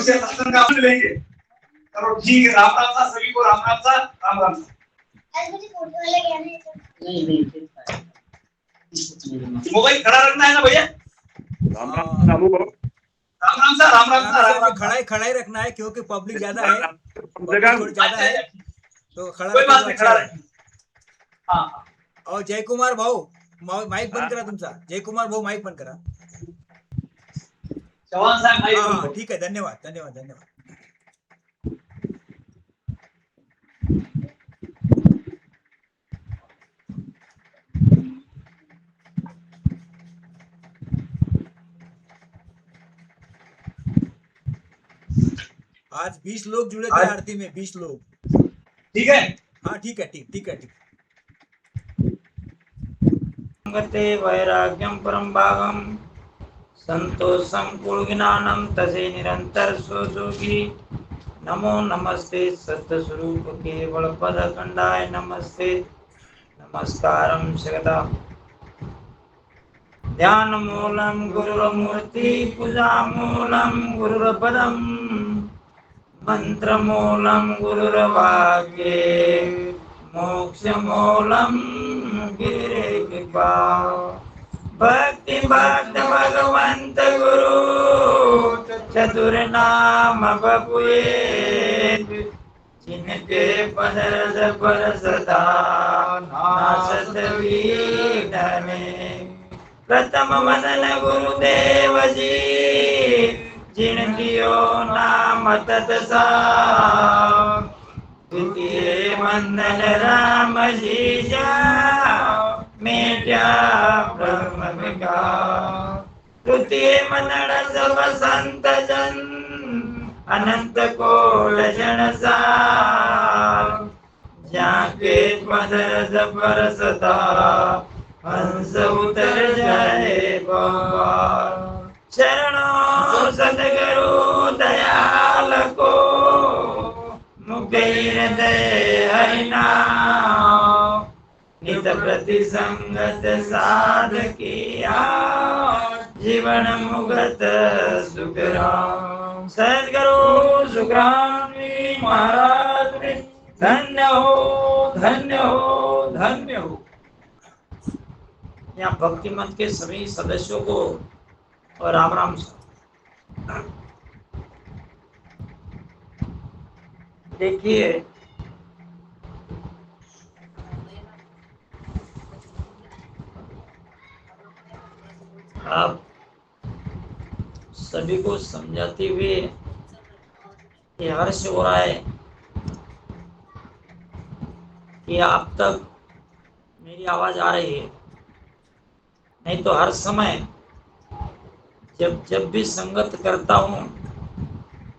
से सत्संग का आनंद लेंगे। चलो ठीक है, राम राम सा सभी को, राम राम सा, राम राम सा। नहीं मोबाइल खड़ा रखना है ना भैया। राम राम राम राम सा, राम राम सा, राम राम सा। खड़ा ही रखना है क्योंकि पब्लिक ज्यादा है, पब्लिक थोड़ी ज्यादा है, तो खड़ा कोई बात रखें तो नहीं, अच्छा खड़ा है। रखें। हाँ और जय कुमार भाऊ माइक बंद करा तुमचा, जय कुमार भाऊ माइक बंद करा। चौहान साहब माइक बंद हाँ करो। ठीक है, धन्यवाद धन्यवाद धन्यवाद। आज 20 लोग जुड़े थे आरती में, 20 लोग। ठीक है, हाँ ठीक है, ठीक है। संगते वैराग्यम परम भागम संतोषम गुणज्ञानम तसे निरंतर सोजोगी। नमो नमस्ते सत्स्वरूप केवल पद खंडाय नमस्ते नमस्कारम सगदा। ध्यान मूलम गुरुमूर्ति पूजा मूलम गुरुपदम मंत्र मूलम गुरुर्वाक्ये मोक्ष मूलम गिरिकृपा। भक्ति भक्त भगवंत गुरु चतुर्नाम बपुए जिनके पद रस पर सदा नासत वीडने। प्रथम वंदन गुरुदेव जी जिनकियो नाम तत्सा। द्वितीय वंदन राम जी जा मेटा ब्रह्म विकार। तृतीय वंदन सब संत जन अनंत कोट जन सार। जाके पद रस पर सदा हंस उतर जाए बार। शरणों सदगुरु दयाल को मुखे हृदय हरिनाम। नित प्रति संगत साध किया जीवन मुगत सुखराम। सदगुरु सुखराम जी महाराज धन्य हो धन्य हो धन्य हो। यहाँ भक्ति मत के सभी सदस्यों को और राम राम। देखिए आप सभी को समझाते हुए ये हर्ष हो रहा है कि आप तक मेरी आवाज आ रही है। नहीं तो हर समय जब भी संगत करता हूँ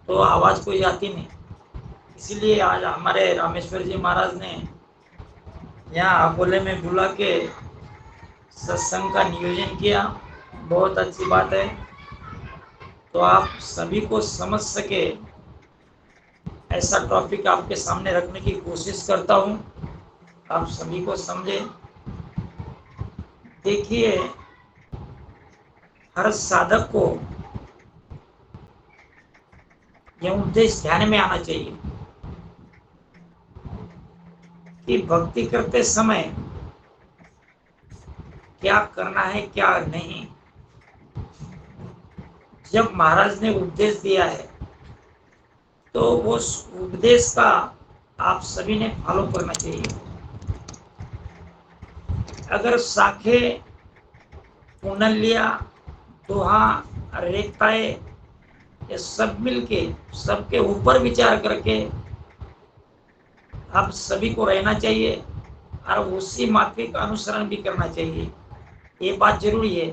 तो आवाज कोई आती नहीं। इसीलिए आज हमारे रामेश्वर जी महाराज ने यहाँ अकोले में बुला के सत्संग का नियोजन किया। बहुत अच्छी बात है। तो आप सभी को समझ सके ऐसा टॉपिक आपके सामने रखने की कोशिश करता हूँ, आप सभी को समझे। देखिए हर साधक को यह उद्देश्य ध्यान में आना चाहिए कि भक्ति करते समय क्या करना है क्या नहीं। जब महाराज ने उपदेश दिया है तो वो उपदेश का आप सभी ने फॉलो करना चाहिए। अगर शाखे पुनलिया दोहा रेखाएं ये सब मिलके सबके ऊपर विचार करके आप सभी को रहना चाहिए और उसी माफिक अनुसरण भी करना चाहिए। ये बात जरूरी है।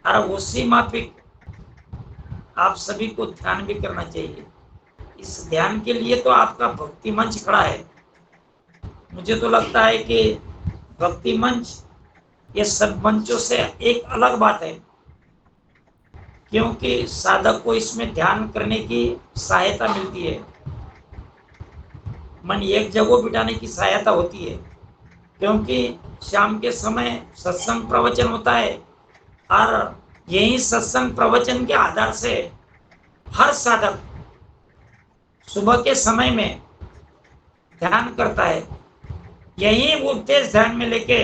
और उसी माफिक आप सभी को ध्यान भी करना चाहिए। इस ध्यान के लिए तो आपका भक्ति मंच खड़ा है। मुझे तो लगता है कि भक्ति मंच ये सब मंचों से एक अलग बात है, क्योंकि साधक को इसमें ध्यान करने की सहायता मिलती है। मन एक जगह बिठाने की सहायता होती है, क्योंकि शाम के समय सत्संग प्रवचन होता है और यही सत्संग प्रवचन के आधार से हर साधक सुबह के समय में ध्यान करता है। यही उपदेश ध्यान में लेके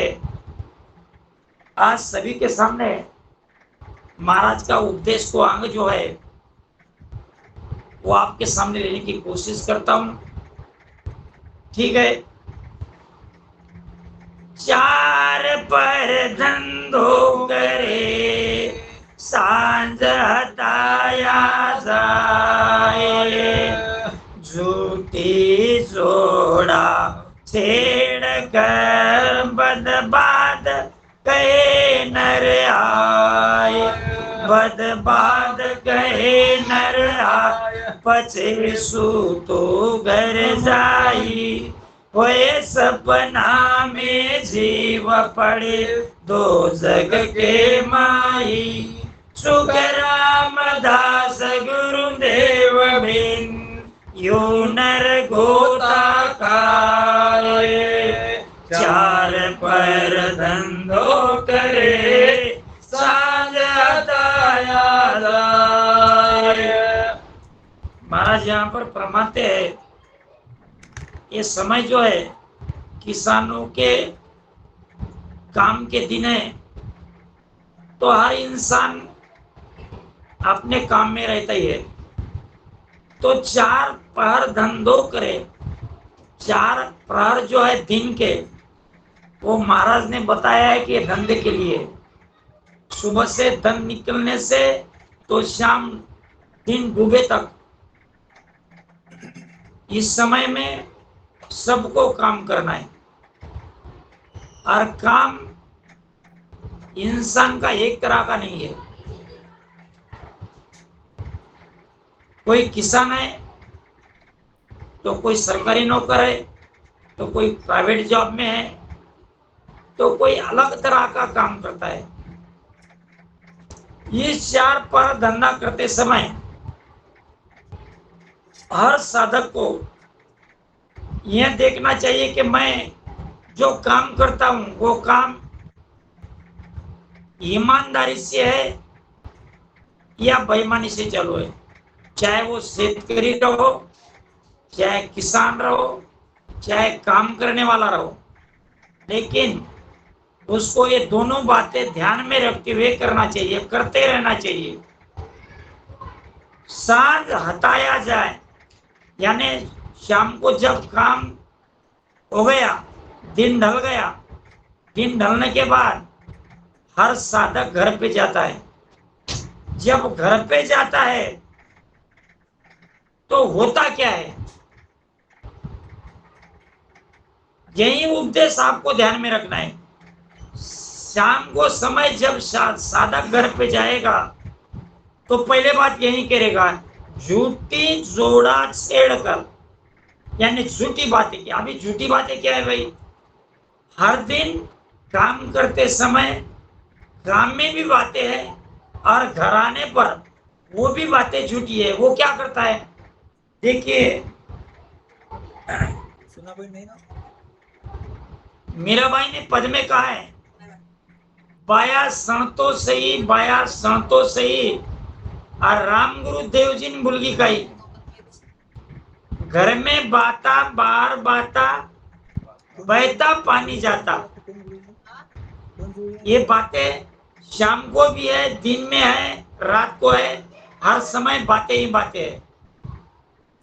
आज सभी के सामने महाराज का उपदेश को अंग जो है वो आपके सामने लेने की कोशिश करता हूं। ठीक है। चार पर धंधो करे सांझ हताया जाए, झूठी जोड़ा छेड़ कर बदबाद कहे नर आए, बदबाद कहे नर आए, पचे सूतो घर जाई, होए सपना में जीव पड़े दो जग के माई, सुख रामदास गुरुदेव बिन यू नर गोता खाए, चार पर धंधो करे सांझ हताया जाए। महाराज यहाँ पर फरमाते हैं ये समय जो है किसानों के काम के दिन है, तो हर इंसान अपने काम में रहता ही है। तो चार प्रहर धंधो करे, चार प्रहर जो है दिन के, वो महाराज ने बताया है कि धंधे के लिए सुबह से धन निकलने से तो शाम दिन डूबे तक, इस समय में सबको काम करना है। और काम इंसान का एक तरह का नहीं है। कोई किसान है तो कोई सरकारी नौकर है, तो कोई प्राइवेट जॉब में है, तो कोई अलग तरह का काम करता है। ये चार पर धंधा करते समय हर साधक को यह देखना चाहिए कि मैं जो काम करता हूं वो काम ईमानदारी से है या बेईमानी से चालू है। चाहे वो शेतकरी रहो, चाहे किसान रहो, चाहे काम करने वाला रहो, लेकिन उसको ये दोनों बातें ध्यान में रखते हुए करना चाहिए, करते रहना चाहिए। सांझ हताया जाए, यानी शाम को जब काम हो गया, दिन ढल गया, दिन ढलने के बाद हर साधक घर पे जाता है। जब घर पे जाता है तो होता क्या है, यही उपदेश आपको ध्यान में रखना है। शाम को समय जब साधक घर पे जाएगा तो पहले बात यही करेगा, झूठी जोड़ा छेड़कर, यानी झूठी बातें। क्या अभी झूठी बातें क्या है भाई? हर दिन काम करते समय काम में भी बातें हैं और घर आने पर वो भी बातें झूठी है। वो क्या करता है देखिए, सुना कोई नहीं ना? मीराबाई ने पद में कहा है, बाया सण तो सही, बाया सण तो सही, और राम गुरु देव जी ने बुलगी कही, घर में बाता बाहर बाता बहता पानी जाता। ये बातें शाम को भी है, दिन में है, रात को है, हर समय बातें ही बातें है।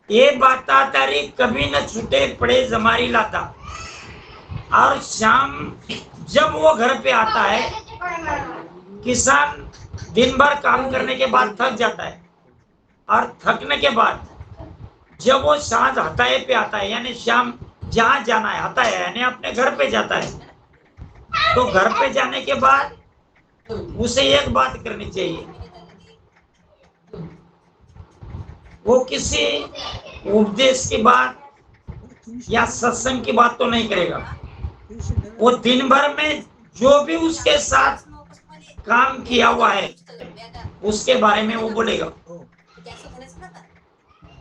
ये बाता तारी कभी न छूटे पड़े जमारी लाता। और शाम जब वो घर पे आता है, किसान दिन भर काम करने के बाद थक जाता है, और थकने के बाद जब वो सांझ हताए पे आता है, यानी शाम जहाँ जाना है हताए यानी अपने घर पे जाता है, तो घर पे जाने के बाद उसे एक बात करनी चाहिए, वो किसी उपदेश की बात या सत्संग की बात तो नहीं करेगा। वो दिन भर में जो भी उसके साथ काम किया हुआ है उसके बारे में वो बोलेगा।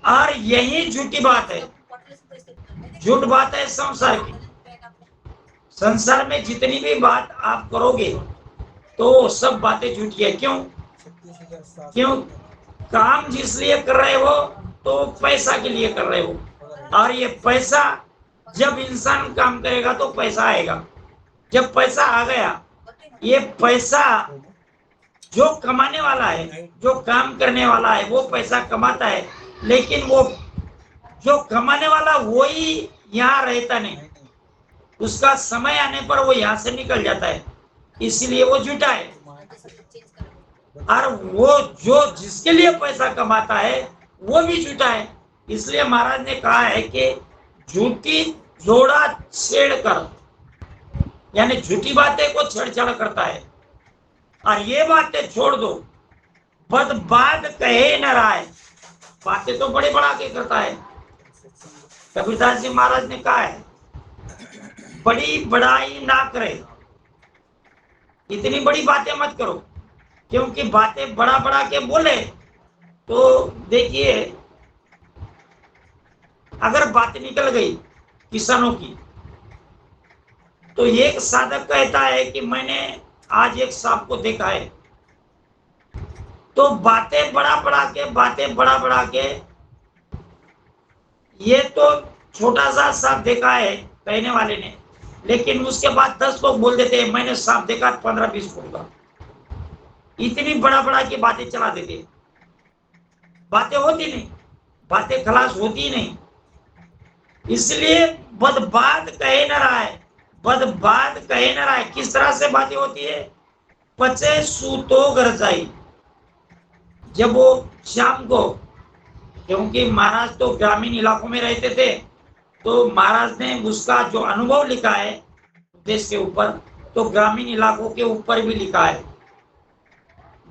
और यही झूठी बात है, झूठ बात है संसार की। संसार में जितनी भी बात आप करोगे तो सब बातें झूठी है। क्यों? काम जिस लिए कर रहे हो तो पैसा के लिए कर रहे हो। और ये पैसा, जब इंसान काम करेगा तो पैसा आएगा। जब पैसा आ गया, ये पैसा जो कमाने वाला है, जो काम करने वाला है, वो पैसा कमाता है, लेकिन वो जो कमाने वाला वही यहाँ रहता नहीं। उसका समय आने पर वो यहाँ से निकल जाता है, इसलिए वो झूठा है। और वो जो जिसके लिए पैसा कमाता है वो भी झूठा है। इसलिए महाराज ने कहा है कि झूठी जोड़ा छेड़ कर, यानी झूठी बातें को छेड़छाड़ करता है। और ये बातें छोड़ दो, बद बात कहे न राय, बातें तो बड़े बड़ा के करता है। कबीरदास जी महाराज ने कहा है, बड़ी बड़ाई ना करे, इतनी बड़ी बातें मत करो, क्योंकि बातें बड़ा बड़ा के बोले तो देखिए, अगर बात निकल गई किसानों की, तो एक साधक कहता है कि मैंने आज एक सांप को देखा है, तो बातें बड़ा बड़ा के ये तो छोटा सा सांप देखा है कहने वाले ने, लेकिन उसके बाद 10 लोग बोल देते हैं मैंने सांप देखा 15-20 फुट का। इतनी बड़ा की बातें चला देते, बातें होती नहीं, बातें खलास होती नहीं। इसलिए बदबात कहे न रहा है, बदबात कहे न रहा है। किस तरह से बातें होती है? पचे सूतो घर जाई, जब वो शाम को, क्योंकि महाराज तो ग्रामीण इलाकों में रहते थे, तो महाराज ने उसका जो अनुभव लिखा है देश के ऊपर, तो ग्रामीण इलाकों के ऊपर भी लिखा है।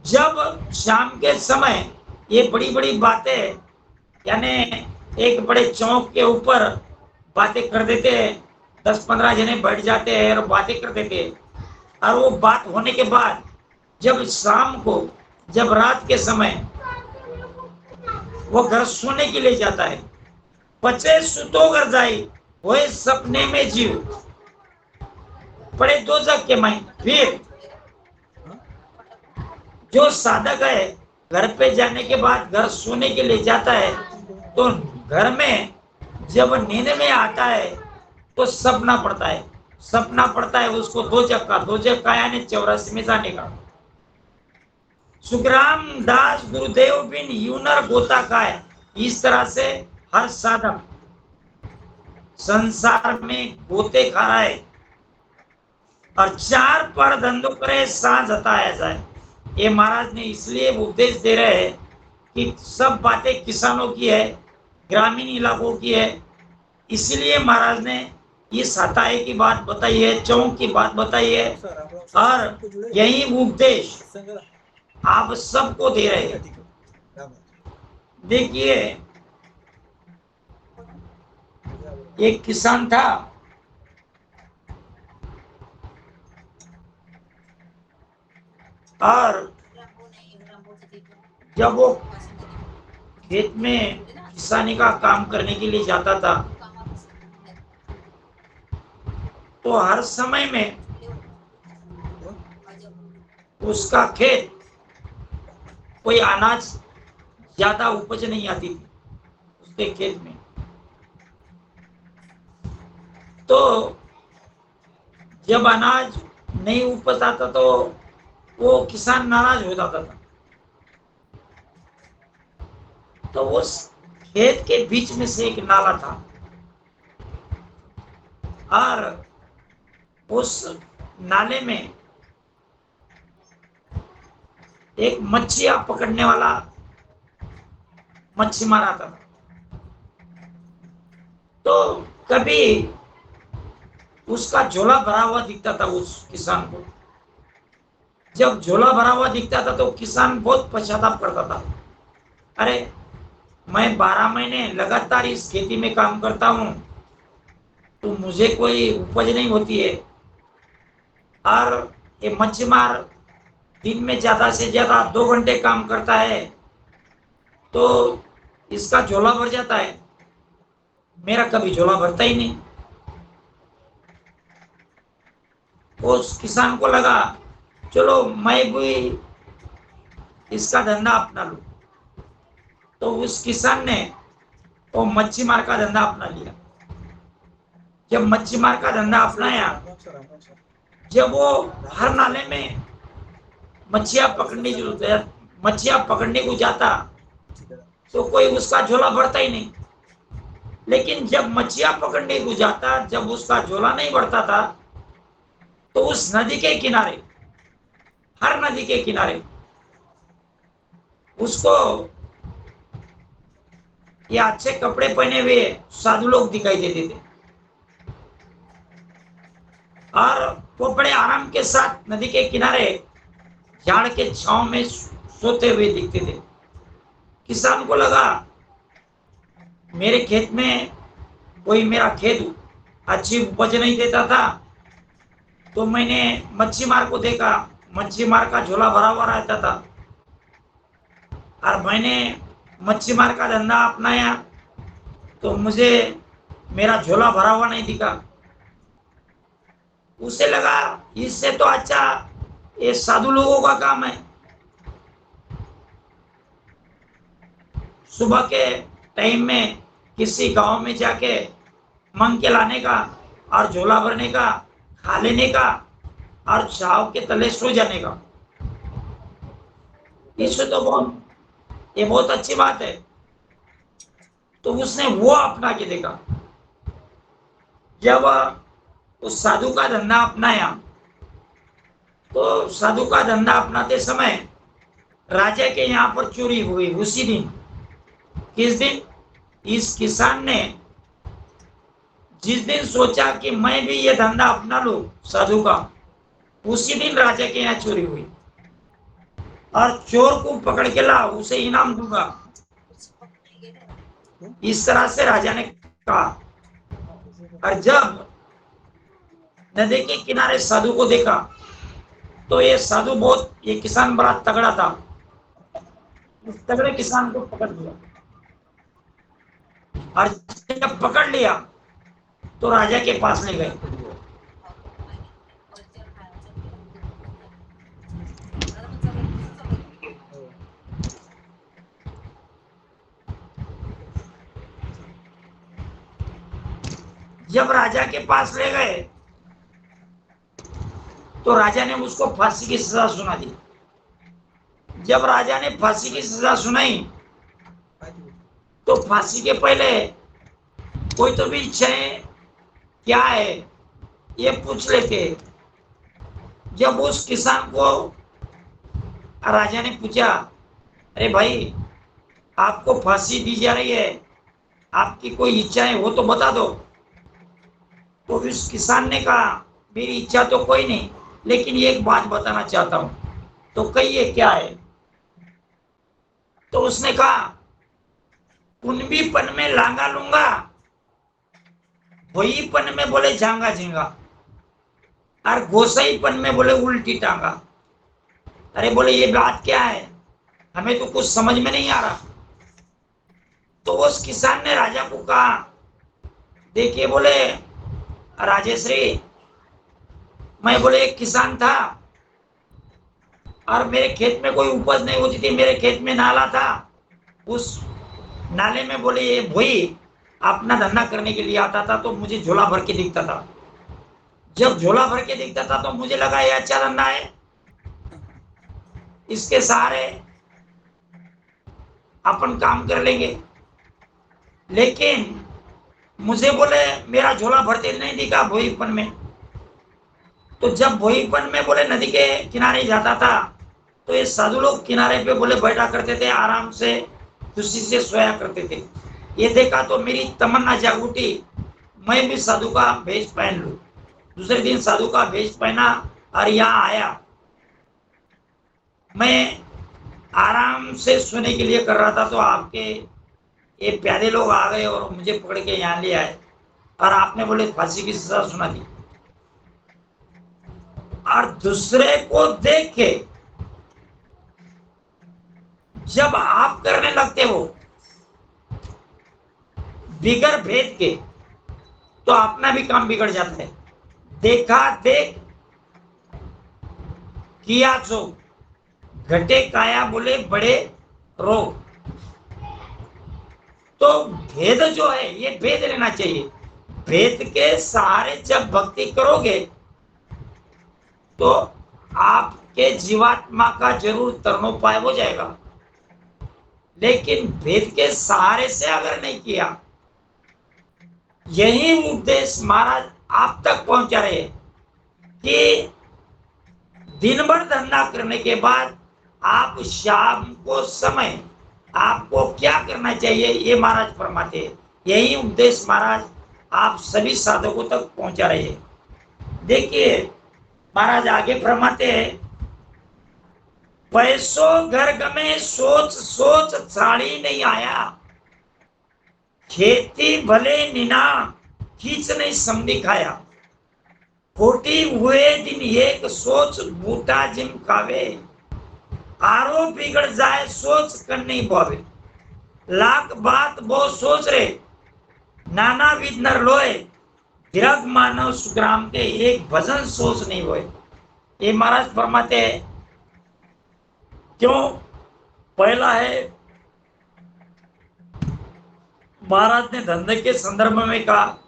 जब शाम के समय ये बड़ी बड़ी बातें, यानी एक बड़े चौक के ऊपर बातें कर देते हैं, 10-15 जने बैठ जाते हैं और बातें कर देते हैं। और वो बात होने के बाद जब शाम को, जब रात के समय वो घर सोने के लिए जाता है, पचे सुतो घर जाई, वही सपने में जीव पड़े दो जग के माई। फिर जो साधक है, घर पे जाने के बाद घर सोने के लिए जाता है, तो घर में जब नींद में आता है तो सपना पड़ता है उसको दो जग का यानी 84 में जाने का। सुखराम दास गुरुदेव बिन यूनर गोता का है। इस तरह से हर साधक संसार में गोते खा रहा है, और 4 पर धंधो करे सांझ हताया जाए। ये महाराज ने इसलिए उपदेश दे रहे हैं कि सब बातें किसानों की है, ग्रामीण इलाकों की है। इसलिए महाराज ने इस हताए की बात बताई है, चौक की बात बताई है, और यही उपदेश आप सबको दे रहे हैं। देखिए, एक किसान था, और जब वो खेत में किसानी का काम करने के लिए जाता था, तो हर समय में उसका खेत, कोई अनाज ज्यादा उपज नहीं आती थी उसके खेत में। तो जब अनाज नहीं उपज आता तो वो किसान नाराज हो जाता था। तो उस खेत के बीच में से एक नाला था, और उस नाले में एक मच्छियां पकड़ने वाला मच्छी मार आता था। तो कभी उसका झोला भरा हुआ दिखता था उस किसान को। जब झोला भरा हुआ दिखता था तो किसान बहुत पश्चाताप करता था, अरे मैं 12 महीने लगातार इस खेती में काम करता हूँ, तो मुझे कोई उपज नहीं होती है, और ये मच्छीमार दिन में ज्यादा से ज्यादा 2 घंटे काम करता है, तो इसका झोला भर जाता है, मेरा कभी झोला भरता ही नहीं। उस किसान को लगा चलो मैं भी इसका धंधा अपना लूं। तो उस किसान ने वो मच्छी मार का धंधा अपना लिया। जब मच्छी मार का धंधा अपनाया, जब वो हर नाले में मच्छियां पकड़ने को जाता तो कोई उसका झोला भरता ही नहीं। लेकिन जब मच्छियां पकड़ने को जाता, जब उसका झोला नहीं भरता था, तो उस नदी के किनारे, हर नदी के किनारे उसको ये अच्छे कपड़े पहने हुए साधु लोग दिखाई देते थे और वो बड़े आराम के साथ नदी के किनारे झाड़ के छांव में सोते हुए दिखते थे। किसान को लगा मेरे खेत में कोई मेरा खेत अच्छी उपज नहीं देता था, तो मैंने मच्छी मार को देखा। मच्छी मार का झोला भरा हुआ रहता था और मैंने मच्छी मार का धंधा अपनाया, तो मुझे मेरा झोला भरा हुआ नहीं दिखा। उसे लगा इससे तो अच्छा ये साधु लोगों का काम है। सुबह के टाइम में किसी गांव में जाके मांग के लाने का और झोला भरने का, खा लेने का और छाव के तले सो जाने का, इससे तो ये बहुत अच्छी बात है। तो उसने वो अपना के देखा। जब उस साधु का धंधा अपनाया, तो साधु का धंधा अपनाते समय राजा के यहाँ पर चोरी हुई उसी दिन। किस दिन? इस किसान ने जिस दिन सोचा कि मैं भी ये धंधा अपना लूं साधु का, उसी दिन राजा के यहाँ चोरी हुई और चोर को पकड़ के ला, उसे इनाम दूंगा, इस तरह से राजा ने कहा। और जब नदी के किनारे साधु को देखा, तो ये साधु ये किसान बड़ा तगड़ा था। इस तगड़े किसान को पकड़ लिया और जब पकड़ लिया तो राजा के पास ले गए। जब राजा के पास ले गए तो राजा ने उसको फांसी की सजा सुना दी। जब राजा ने फांसी की सजा सुनाई, तो फांसी के पहले कोई तो भी इच्छाएं क्या है ये पूछ लेते। जब उस किसान को राजा ने पूछा, अरे भाई आपको फांसी दी जा रही है, आपकी कोई इच्छाएं हो तो बता दो। तो उस किसान ने कहा, मेरी इच्छा तो कोई नहीं, लेकिन एक बात बताना चाहता हूं। तो कहिए क्या है? तो उसने कहा, कुनबीपन में लांगा लूंगा, भोईपन में बोले झांगा झींगा, और गोसाईपन में बोले उल्टी टांगा। अरे बोले ये बात क्या है, हमें तो कुछ समझ में नहीं आ रहा। तो उस किसान ने राजा को कहा, देखिए बोले राजेश्री, मैं बोले एक किसान था और मेरे खेत में कोई उपज नहीं होती थी। मेरे खेत में नाला था, उस नाले में बोले ये भोई अपना धंधा करने के लिए आता था, तो मुझे झोला भर के दिखता था। जब झोला भर के दिखता था तो मुझे लगा ये अच्छा धंधा है, इसके सहारे अपन काम कर लेंगे। लेकिन मुझे बोले मेरा झोला भरते नहीं दिखा भोईपन में। तो जब भोईपन में बोले नदी के किनारे जाता था, तो ये साधु लोग किनारे पे बोले बैठा करते थे, आराम से खुशी से सोया करते थे। ये देखा तो मेरी तमन्ना जाग उठी, मैं भी साधु का भेष पहन लूं। दूसरे दिन साधु का भेष पहना और यहाँ आया। मैं आराम से सोने के लिए कर रहा था, तो आपके ये प्यारे लोग आ गए और मुझे पकड़ के यहाँ ले आए और आपने बोले फांसी की सजा सुना दी। और दूसरे को देख के जब आप करने लगते हो बिगड़ भेद के, तो अपना भी काम बिगड़ जाता है। देखा देख किया जो, घटे काया बोले बड़े रोग। तो तो भेद जो है ये भेद लेना चाहिए। भेद के सहारे जब भक्ति करोगे तो आपके जीवात्मा का जरूर तरणोपाय हो जाएगा, लेकिन भेद के सहारे से अगर नहीं किया, यही उपदेश महाराज आप तक पहुंचा रहे कि दिन भर धंधा करने के बाद आप शाम को समय आपको क्या करना चाहिए ये महाराज फरमाते हैं। यही उपदेश महाराज आप सभी साधकों तक पहुंचा रहे हैं। देखिए महाराज आगे फरमाते हैं, पैसों घर गमे सोच सोच साड़ी नहीं आया, खेती भले निना खींच नहीं समझी खाया, खोटी हुए दिन एक सोच बूटा जिम खावे, आरो बिगड़ जाए सोच कर नहीं पावे, लाख बात बहुत सोच रे नाना विध नर लोए, विरग मानव सुग्राम के एक भजन सोच नहीं होए। ये महाराज फरमाते हैं क्यों। पहला है महाराज ने धंधे के संदर्भ में कहा,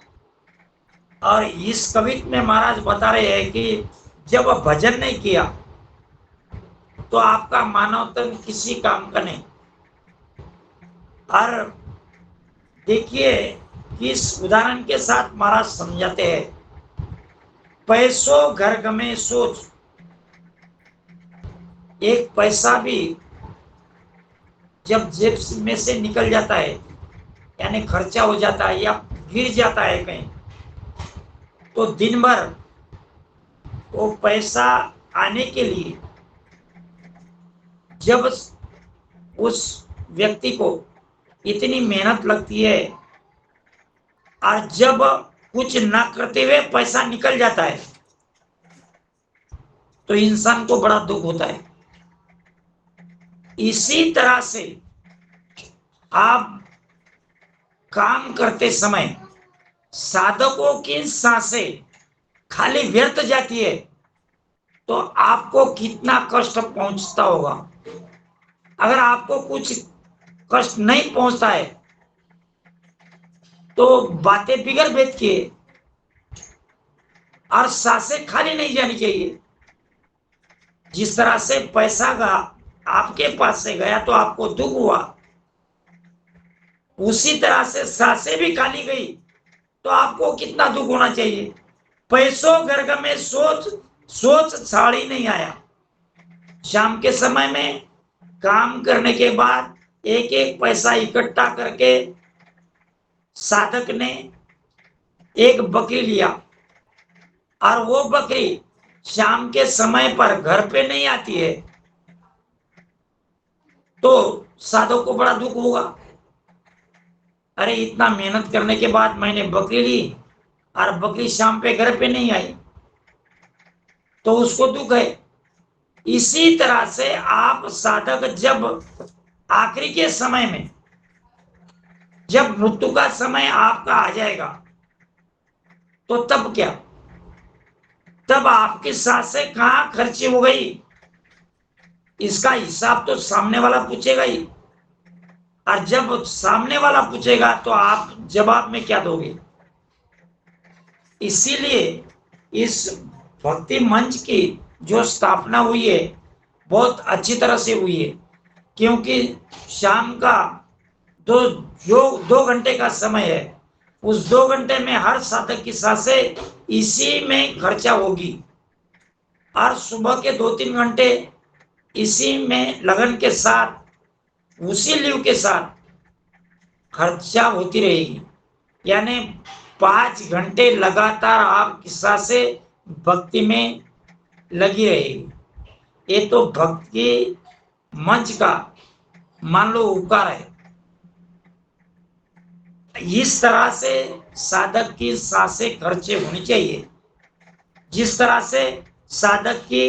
और इस कवित्व में महाराज बता रहे हैं कि जब भजन नहीं किया तो आपका मानव तन किसी काम का नहीं। और देखिए इस उदाहरण के साथ महाराज समझाते हैं, पैसों घर गमे सोच, एक पैसा भी जब जेब में से निकल जाता है यानी खर्चा हो जाता है या गिर जाता है कहीं, तो दिन भर वो पैसा आने के लिए जब उस व्यक्ति को इतनी मेहनत लगती है और जब कुछ ना करते हुए पैसा निकल जाता है तो इंसान को बड़ा दुख होता है। इसी तरह से आप काम करते समय साधकों की सांसें खाली व्यर्थ जाती है तो आपको कितना कष्ट पहुंचता होगा। अगर आपको कुछ कष्ट नहीं पहुंचता है तो बातें बिगड़ भेद की है और सांसें खाली नहीं जानी चाहिए। जिस तरह से पैसा का आपके पास से गया तो आपको दुख हुआ, उसी तरह से सांसें भी खाली गई तो आपको कितना दुख होना चाहिए। पैसों घर में सोच सोच साड़ी नहीं आया। शाम के समय में काम करने के बाद एक एक पैसा इकट्ठा करके साधक ने एक बकरी लिया और वो बकरी शाम के समय पर घर पे नहीं आती है तो साधक को बड़ा दुख होगा। अरे इतना मेहनत करने के बाद मैंने बकरी ली और बकरी शाम पे घर पे नहीं आई तो उसको दुख है। इसी तरह से आप साधक जब आखिरी के समय में जब मृत्यु का समय आपका आ जाएगा तो तब क्या, तब आपकी सांसें कहां खर्ची हो गई इसका हिसाब तो सामने वाला पूछेगा ही। और जब सामने वाला पूछेगा तो आप जवाब में क्या दोगे। इसीलिए इस भक्ति मंच की जो स्थापना हुई है बहुत अच्छी तरह से हुई है, क्योंकि शाम का जो 2 घंटे का समय है उस 2 घंटे में हर साधक की सांसें इसी में खर्चा होगी और सुबह के 2-3 घंटे इसी में लगन के साथ उसी लीव के साथ खर्चा होती रहेगी। यानी 5 घंटे लगातार आपकी सांसें भक्ति में लगी रहेगी। ये तो भक्ति मंच का मान लो उपकार है। इस तरह से साधक की सांसें खर्चे होनी चाहिए। जिस तरह से साधक की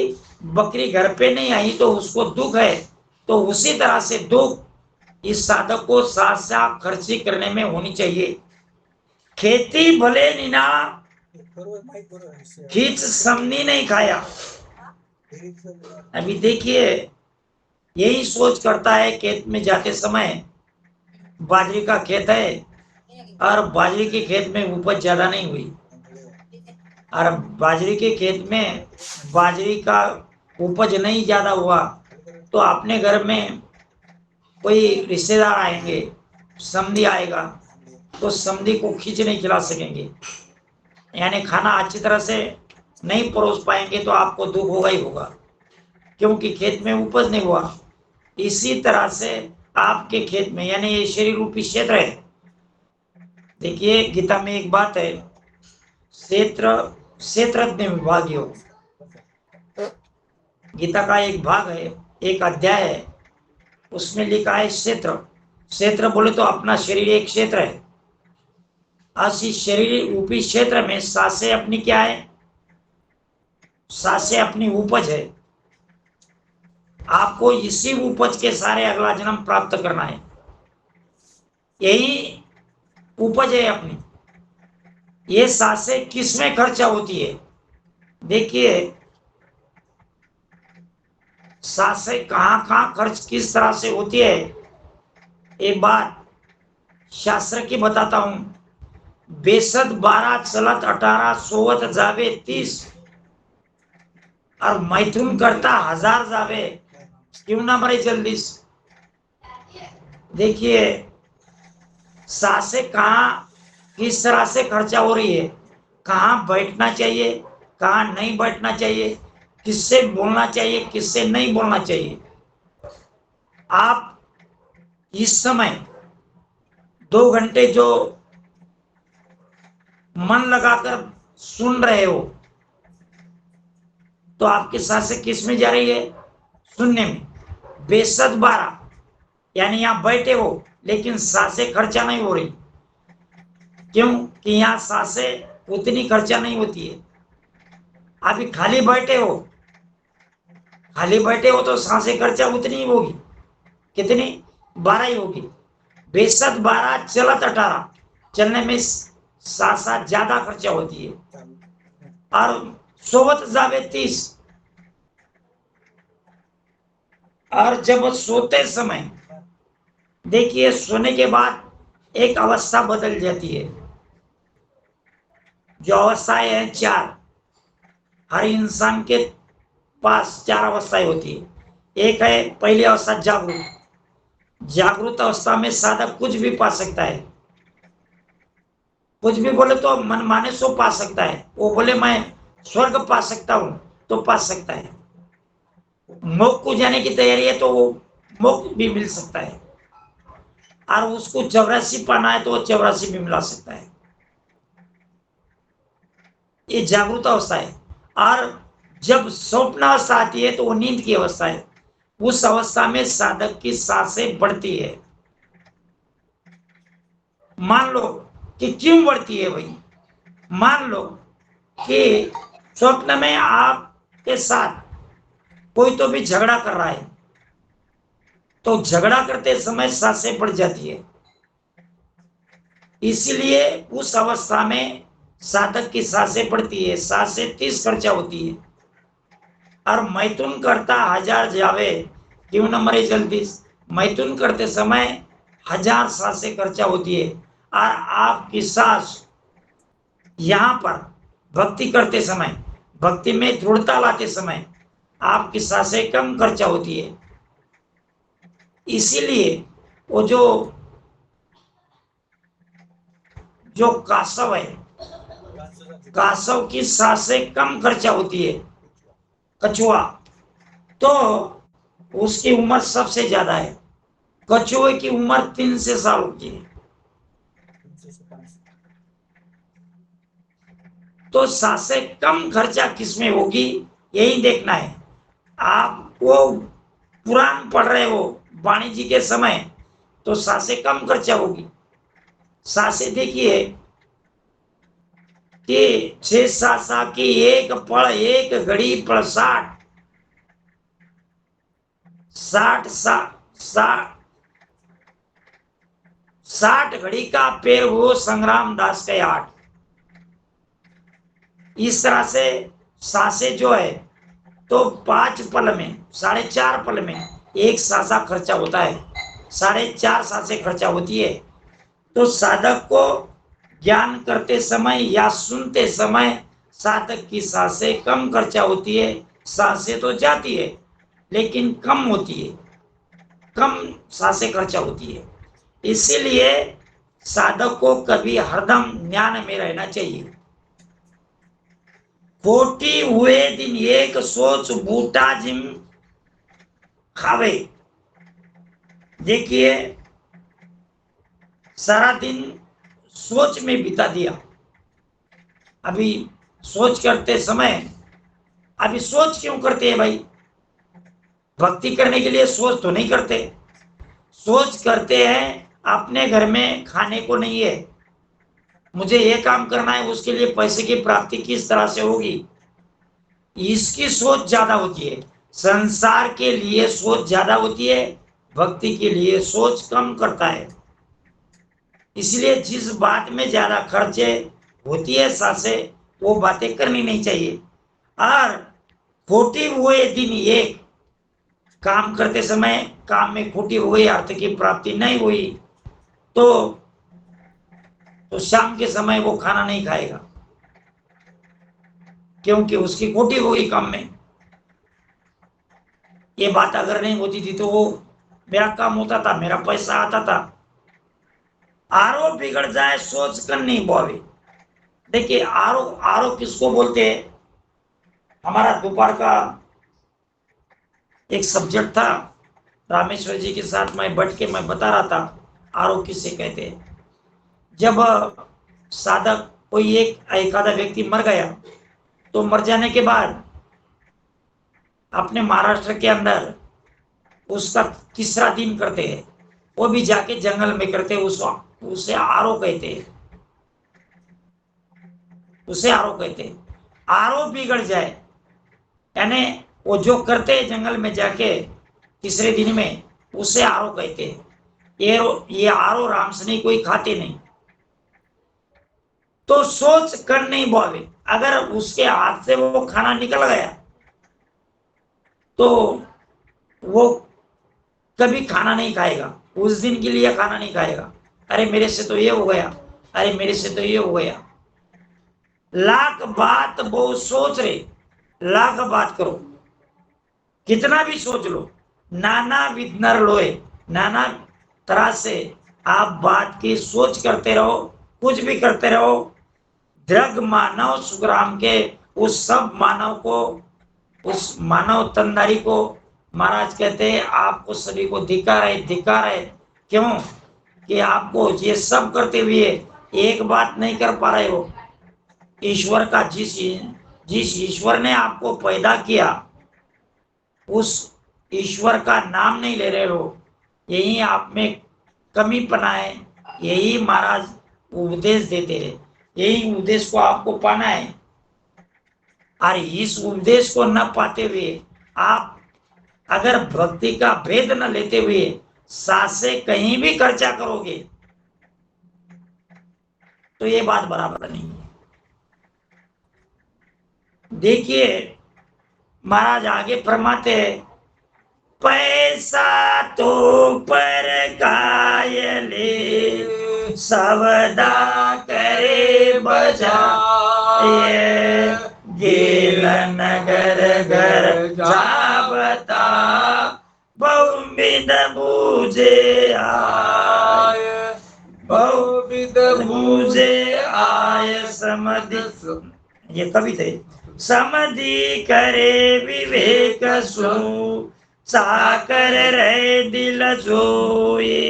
बकरी घर पे नहीं आई तो उसको दुख है, तो उसी तरह से दुख इस साधक को सांसें खर्ची करने में होनी चाहिए। खेती भले निना खींच समनी नहीं खाया। अभी देखिए यही सोच करता है खेत में जाते समय बाजरी का खेत है और बाजरी के खेत में उपज ज्यादा नहीं हुई, और बाजरी के खेत में बाजरी का उपज नहीं ज्यादा हुआ, तो अपने घर में कोई रिश्तेदार आएंगे, समधी आएगा, तो समधी को खींच नहीं खिला सकेंगे, यानी खाना अच्छी तरह से नहीं परोस पाएंगे, तो आपको दुख होगा ही होगा, क्योंकि खेत में उपज नहीं हुआ। इसी तरह से आपके खेत में, यानी ये शरीर रूपी क्षेत्र है। देखिए गीता में एक बात है, क्षेत्रज्ञ विभागीय, गीता का एक भाग है, एक अध्याय है, उसमें लिखा है क्षेत्र। क्षेत्र बोले तो अपना शरीर एक क्षेत्र है। आज इस शरीर रूपी क्षेत्र में सांसें अपनी क्या है? सांसें अपनी उपज है। आपको इसी उपज के सारे अगला जन्म प्राप्त करना है, यही उपज है अपनी। ये सांसें किसमें खर्चा होती है? देखिए सांसें कहाँ कहाँ खर्च किस तरह से होती है, एक बात शास्त्र की बताता हूं। बेसद 12 चलत 18 सोवत जावे 30, और मैथुन करता 1000 जावे, क्यों ना मरे जल्दी। देखिए सांसें कहाँ किस तरह से खर्चा हो रही है, कहाँ बैठना चाहिए, कहाँ नहीं बैठना चाहिए, किससे बोलना चाहिए, किससे नहीं बोलना चाहिए। आप इस समय 2 घंटे जो मन लगाकर सुन रहे हो, तो आपकी सांसें किस में जा रही है? सुनने में। बेसद 12, यानी यहां बैठे हो लेकिन सांसें खर्चा नहीं हो रही, क्यों कि यहां सांसें उतनी खर्चा नहीं होती है। अभी खाली बैठे हो, खाली बैठे हो तो सांसें खर्चा उतनी ही होगी, कितनी? 12 ही होगी। बेसद 12 चलत 18, चलने में सांसें ज्यादा खर्चा होती है, और सोवत जावे 30, और जब सोते समय, देखिए सोने के बाद एक अवस्था बदल जाती है। जो अवस्थाएं हैं 4, हर इंसान के पास 4 अवस्थाएं होती है। एक है पहली अवस्था जागरूक। जागरूक अवस्था में साधक कुछ भी पा सकता है, कुछ भी बोले तो मन माने सो पा सकता है। वो बोले मैं स्वर्ग पा सकता हूं तो पा सकता है, मोक्ष को जाने की तैयारी है तो वो मोक्ष भी मिल सकता है, और उसको 84 पाना है तो वो 84 भी मिला सकता है। ये जागृत अवस्था है। और जब स्वप्न अवस्था आती है तो वो नींद की अवस्था है। उस अवस्था में साधक की सांसें बढ़ती है। मान लो कि क्यों बढ़ती है भाई, मान लो कि स्वप्न में आपके साथ कोई तो भी झगड़ा कर रहा है, तो झगड़ा करते समय सांसें बढ़ जाती है। इसलिए उस अवस्था में साधक की सांसें बढ़ती है, सांसें 30 खर्चा होती है। और मैथुन करता 1000 जावे, क्यों न मरे जल्दी। मैथुन करते समय 1000 सांसें खर्चा होती है, और आपकी सांस यहाँ पर भक्ति करते समय, भक्ति में दृढ़ता लाते समय आपकी सांसें कम खर्चा होती है। इसीलिए वो जो कासव है, कासव की सांसें कम खर्चा होती है। कछुआ तो उसकी उम्र सबसे ज्यादा है। कछुए की उम्र 3 से साल की है। तो सांसें कम खर्चा किसमें होगी, यही देखना है। आप वो पुराण पढ़ रहे हो वाणी जी के समय, तो सांसें कम खर्चा होगी। सांसें देखिए कि 6 सासा की एक पल एक घड़ी पल 60 घड़ी का पेड़ वो संग्राम दास के 8। इस तरह से सांसें जो है तो 5 पल में, 4.5 पल में एक सांसा खर्चा होता है। 4.5 सांसें खर्चा होती है। तो साधक को ज्ञान करते समय या सुनते समय साधक की सांसें कम खर्चा होती है। सांसें तो जाती है लेकिन कम होती है, कम सांसें खर्चा होती है। इसीलिए साधक को कभी हरदम ज्ञान में रहना चाहिए। खोटी हुए दिन एक सोच बूटा जिम खावे। देखिए, सारा दिन सोच में बिता दिया। अभी सोच करते समय, अभी सोच क्यों करते हैं भाई? भक्ति करने के लिए सोच तो नहीं करते। सोच करते हैं अपने घर में खाने को नहीं है, मुझे ये काम करना है, उसके लिए पैसे की प्राप्ति किस तरह से होगी, इसकी सोच ज्यादा होती है। संसार के लिए सोच ज्यादा होती है, भक्ति के लिए सोच कम करता है। इसलिए जिस बात में ज्यादा खर्चे होती है सांसें, वो बातें करनी नहीं चाहिए। और खोटी हुए दिन एक काम करते समय काम में खोटी हुई, अर्थ की प्राप्ति नहीं हुई, तो शाम के समय वो खाना नहीं खाएगा, क्योंकि उसकी खोटी हुई काम में। ये बात अगर नहीं होती थी तो वो मेरा काम होता था, मेरा पैसा आता था। आरोप बिगड़ जाए सोच कर नहीं बोवे। देखिए, आरोप किसको बोलते हैं? हमारा दोपहर का एक सब्जेक्ट था, रामेश्वर जी के साथ मैं बैठ के मैं बता रहा था आरोप किसे कहते हैं। जब साधक कोई एक आधा व्यक्ति मर गया, तो मर जाने के बाद अपने महाराष्ट्र के अंदर उसका तीसरा दिन करते हैं, वो भी जाके जंगल में करते हैं। उसे आरो कहते हैं, उसे आरो कहते हैं। आरो बिगड़ जाए, यानी वो जो करते हैं जंगल में जाके तीसरे दिन में, उसे आरो कहते हैं। ये आरो रामसनी कोई खाते नहीं। तो सोच कर नहीं बोले, अगर उसके हाथ से वो खाना निकल गया तो वो कभी खाना नहीं खाएगा, उस दिन के लिए खाना नहीं खाएगा। अरे मेरे से तो ये हो गया, अरे मेरे से तो ये हो गया। लाख बात वो सोच रहे, लाख बात करो, कितना भी सोच लो, नाना विघ्न लोए, नाना तरह से आप बात की सोच करते रहो, कुछ भी करते रहो। दृढ़ मानव सुग्राम के उस सब मानव को, उस मानव तंदारी को महाराज कहते हैं आपको सभी को धिक्कार है, धिक्कार है। क्यों? कि आपको ये सब करते हुए एक बात नहीं कर पा रहे हो। ईश्वर का जिस ईश्वर ने आपको पैदा किया, उस ईश्वर का नाम नहीं ले रहे हो, यही आप में कमीपना है। यही महाराज उपदेश देते हैं, यही उपदेश को आपको पाना है। और इस उपदेश को न पाते हुए आप अगर भक्ति का भेद न लेते हुए सांसें कहीं भी खर्चा करोगे, तो ये बात बराबर नहीं है। देखिए, महाराज आगे फरमाते हैं, पैसा तो पर कायले सवदा करे बजाए, गेल नगर घर जावता बहुविध बूझे आय, बहुविध बूझे आय समधि। ये कवि थे। समधि करे विवेक सु, साकर रहे दिल जोए,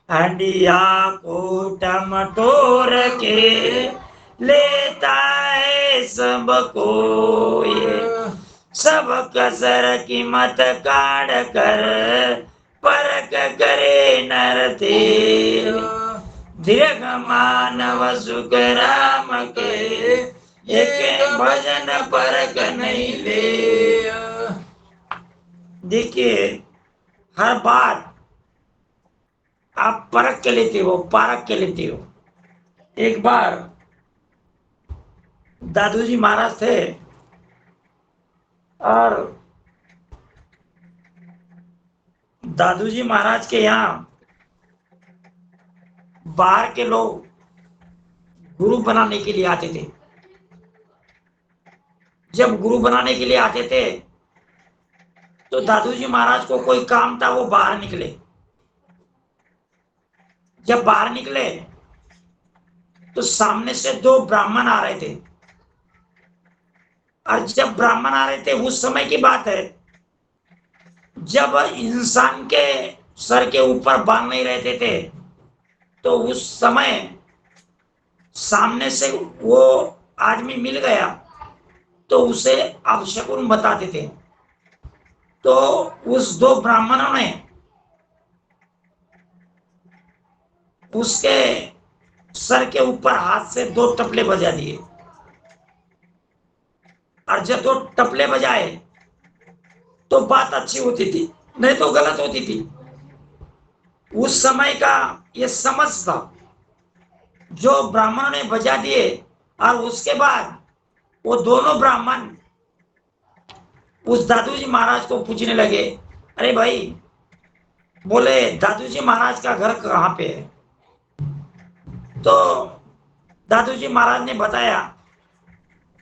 हंडिया कोटम टोर के लेता है सब कोई, सब कसर की मत काढ़ कर परक करे नर थे, दीर्घ मानव सुख राम के एक भजन परक नहीं ले। देखिए, हर बार आप परख के लेते हो, पारख के लेते हो। एक बार दादूजी महाराज थे और दादू जी महाराज के यहाँ बाहर के लोग गुरु बनाने के लिए आते थे। जब गुरु बनाने के लिए आते थे तो दादू जी महाराज को कोई काम था, वो बाहर निकले। जब बाहर निकले तो सामने से दो ब्राह्मण आ रहे थे, और जब ब्राह्मण आ रहे थे उस समय की बात है जब इंसान के सर के ऊपर बाल नहीं रहते थे, तो उस समय सामने से वो आदमी मिल गया तो उसे अपशकुन बताते थे। तो उस दो ब्राह्मणों ने उसके सर के ऊपर हाथ से दो टपले बजा दिए, और जब दो टपले बजाए तो बात अच्छी होती थी, नहीं तो गलत होती थी। उस समय का ये समझ था। जो ब्राह्मणों ने बजा दिए और उसके बाद वो दोनों ब्राह्मण उस दादू जी महाराज को पूछने लगे, अरे भाई, बोले दादू जी महाराज का घर कहाँ पे है? तो दादू जी महाराज ने बताया,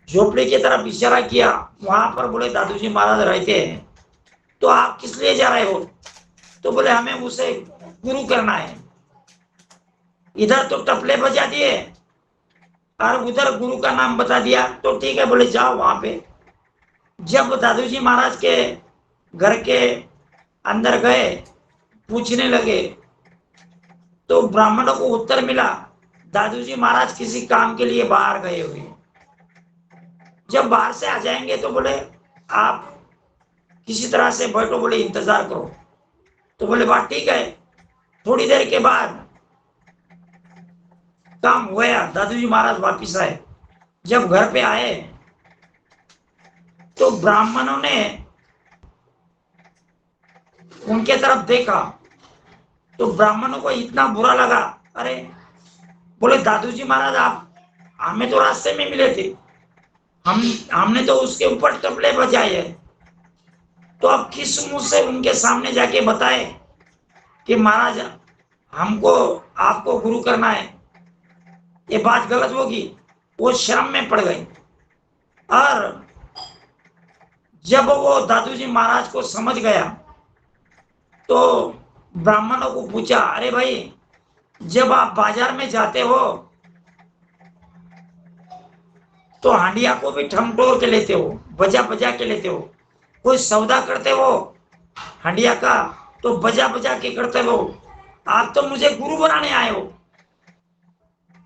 झोपड़ी की तरफ इशारा किया, वहां पर बोले दादू जी महाराज रहते हैं। तो आप किस लिए जा रहे हो? तो बोले हमें उसे गुरु करना है। इधर तो टपले बजा दिए और उधर गुरु का नाम बता दिया, तो ठीक है, बोले जाओ वहां पे। जब दादू जी महाराज के घर के अंदर गए, पूछने लगे, तो ब्राह्मणों को उत्तर मिला, दादू जी महाराज किसी काम के लिए बाहर गए हुए। जब बाहर से आ जाएंगे तो बोले आप किसी तरह से बैठो, बोले इंतजार करो। तो बोले बात ठीक है। थोड़ी देर के बाद काम हुआ, दादू जी महाराज वापिस आए। जब घर पे आए तो ब्राह्मणों ने उनके तरफ देखा, तो ब्राह्मणों को इतना बुरा लगा। अरे, बोले दादू जी महाराज, आप हमें तो रास्ते में मिले थे, हमने तो उसके ऊपर टपले बजाए है, तो अब किस मुंह से उनके सामने जाके बताए कि महाराज हमको आपको गुरु करना है? ये बात गलत होगी। वो शर्म में पड़ गई। और जब वो दादू जी महाराज को समझ गया तो ब्राह्मणों को पूछा, अरे भाई, जब आप बाजार में जाते हो तो हांडिया को भी ठमटोर के लेते हो, बजा बजा के लेते हो। कोई सौदा करते हो हांडिया का तो बजा बजा के करते हो। आप तो मुझे गुरु बनाने आए हो,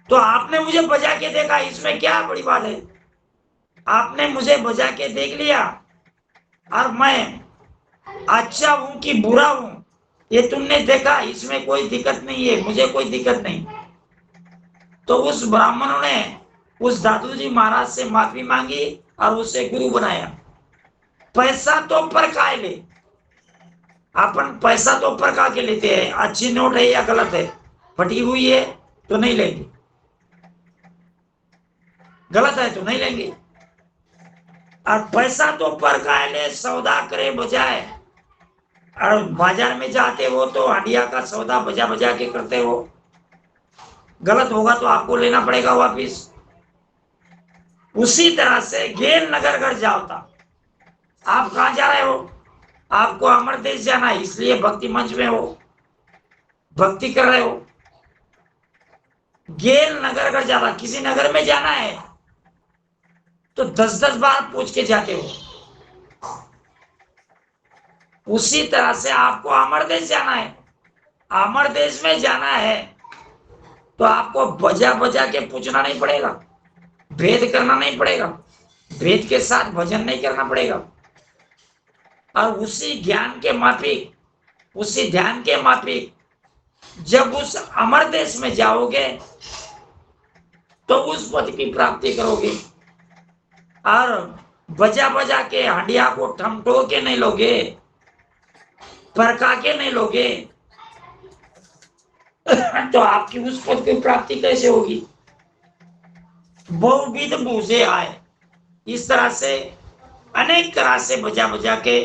तो आपने मुझे बजा के देखा, इसमें क्या बड़ी बात है? आपने मुझे बजा के देख लिया और मैं अच्छा हूं कि बुरा हूं ये तुमने देखा, इसमें कोई दिक्कत नहीं है, मुझे कोई दिक्कत नहीं। तो उस ब्राह्मणों ने उस दादू जी महाराज से माफी मांगी और उसे गुरु बनाया। पैसा तो परखा ले, अपन पैसा तो परखा के लेते हैं, अच्छी नोट है या गलत है, फटी हुई है तो नहीं लेंगे, गलत है तो नहीं लेंगे। और पैसा तो परखा ले, सौदा करे बजाय, और बाजार में जाते हो तो हंडिया का सौदा बजा बजा के करते हो, गलत होगा तो आपको लेना पड़ेगा वापिस। उसी तरह से घेर नगर घर जाओ था। आप कहां जा रहे हो? आपको अमर देश जाना है, इसलिए भक्ति मंच में हो, भक्ति कर रहे हो। गेल नगर घर जाना, किसी नगर में जाना है तो 10-10 बार पूछ के जाते हो। उसी तरह से आपको अमर देश जाना है, अमर देश में जाना है तो आपको बजा बजा के पूछना नहीं पड़ेगा, भेद करना नहीं पड़ेगा, भेद के साथ भजन नहीं करना पड़ेगा। और उसी ज्ञान के माफिक, उसी ध्यान के माफिक जब उस अमर देश में जाओगे तो उस पद की प्राप्ति करोगे। और बजा बजा के हंडिया को ठमठो के नहीं लोगे, परखा के नहीं लोगे तो आपकी उस पद की प्राप्ति कैसे होगी? बहुविध बूझे आए। इस तरह से अनेक तरह से बजा बजा के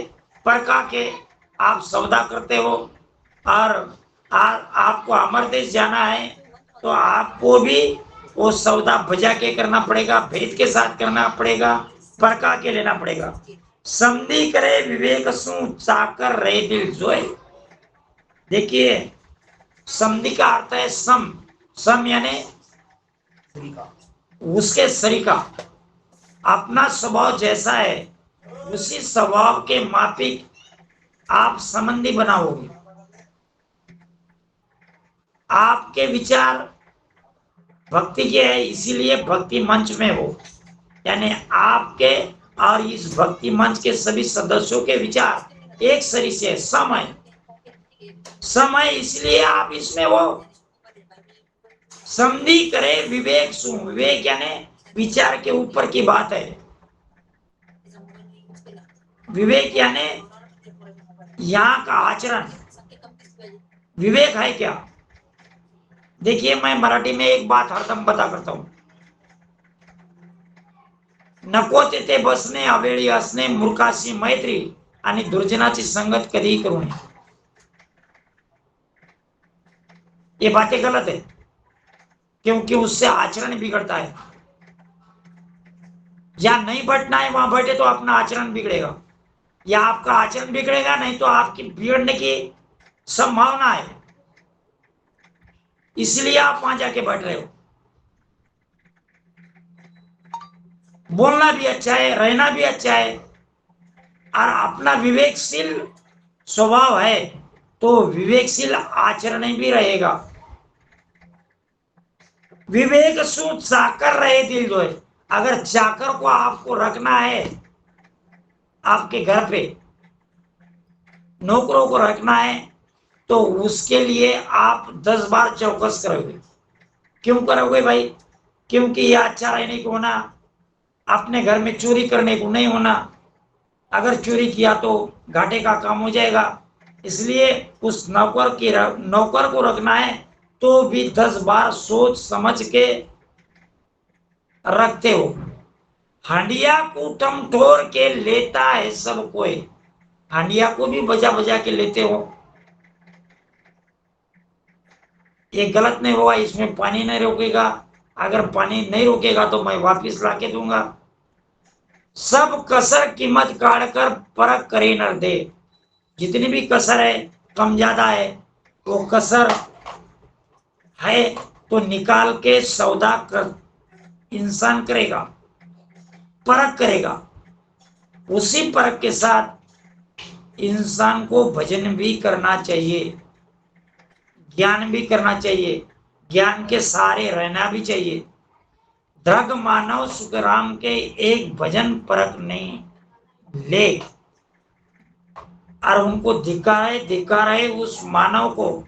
परखा के आप सौदा करते हो, और आपको अमर देश जाना है तो आपको भी वो सौदा बजा के करना पड़ेगा, भेद के साथ करना पड़ेगा, परका के लेना पड़ेगा। समझी करे विवेक सु चाकर रहे दिल जोए। देखिए समझी का अर्थ है सम, सम यानी उसके सरीका, अपना स्वभाव जैसा है उसी स्वभाव के माफिक आप संबंधी बनाओगे। आपके विचार भक्ति के है, इसीलिए भक्ति मंच में हो, यानी आपके और इस भक्ति मंच के सभी सदस्यों के विचार एक सरी से समय समय, इसलिए आप इसमें हो। समझी करे विवेक सु, विवेक यानी विचार के ऊपर की बात है। विवेक यानी यहाँ का आचरण। विवेक है क्या? देखिए मैं मराठी में एक बात हरदम बता करता हूं, नको तेथे बसणे, अवेळी असणे, मूर्खाशी मैत्री आणि दुर्जनाची संगत कधीही करू नये। ये बातें गलत है, क्योंकि उससे आचरण बिगड़ता है। जहां नहीं बैठना है वहां बैठे तो अपना आचरण बिगड़ेगा, या आपका आचरण बिगड़ेगा, नहीं तो आपकी बिगड़ने की संभावना है, इसलिए आप वहां जाके बैठ रहे हो। बोलना भी अच्छा है, रहना भी अच्छा है, और अपना विवेकशील स्वभाव है तो विवेकशील आचरण भी रहेगा। विवेक सु चाकर रहे दिल जोए। अगर चाकर को आपको रखना है आपके घर पे, नौकरों को रखना है, तो उसके लिए आप 10 बार चौकस करोगे। क्यों करोगे भाई? क्योंकि ये अच्छा रहने को होना, अपने घर में चोरी करने को नहीं होना। अगर चोरी किया तो घाटे का काम हो जाएगा, इसलिए उस नौकर को रखना है तो भी 10 बार सोच समझ के रखते हो। हांडिया को ठमठोर के लेता है सब कोई, हांडिया को भी बजा बजा के लेते हो, ये गलत नहीं होगा। इसमें पानी नहीं रोकेगा, अगर पानी नहीं रोकेगा तो मैं वापिस लाके दूंगा। सब कसर कीमत काटकर परख करे न दे। जितनी भी कसर है, कम ज्यादा है, वो कसर है तो निकाल के सौदा कर इंसान करेगा, परख करेगा। उसी परख के साथ इंसान को भजन भी करना चाहिए, ज्ञान भी करना चाहिए, ज्ञान के सहारे रहना भी चाहिए। दृढ़ मानव सुखराम के एक भजन परख नहीं ले, और उनको धिक्कार है उस मानव को।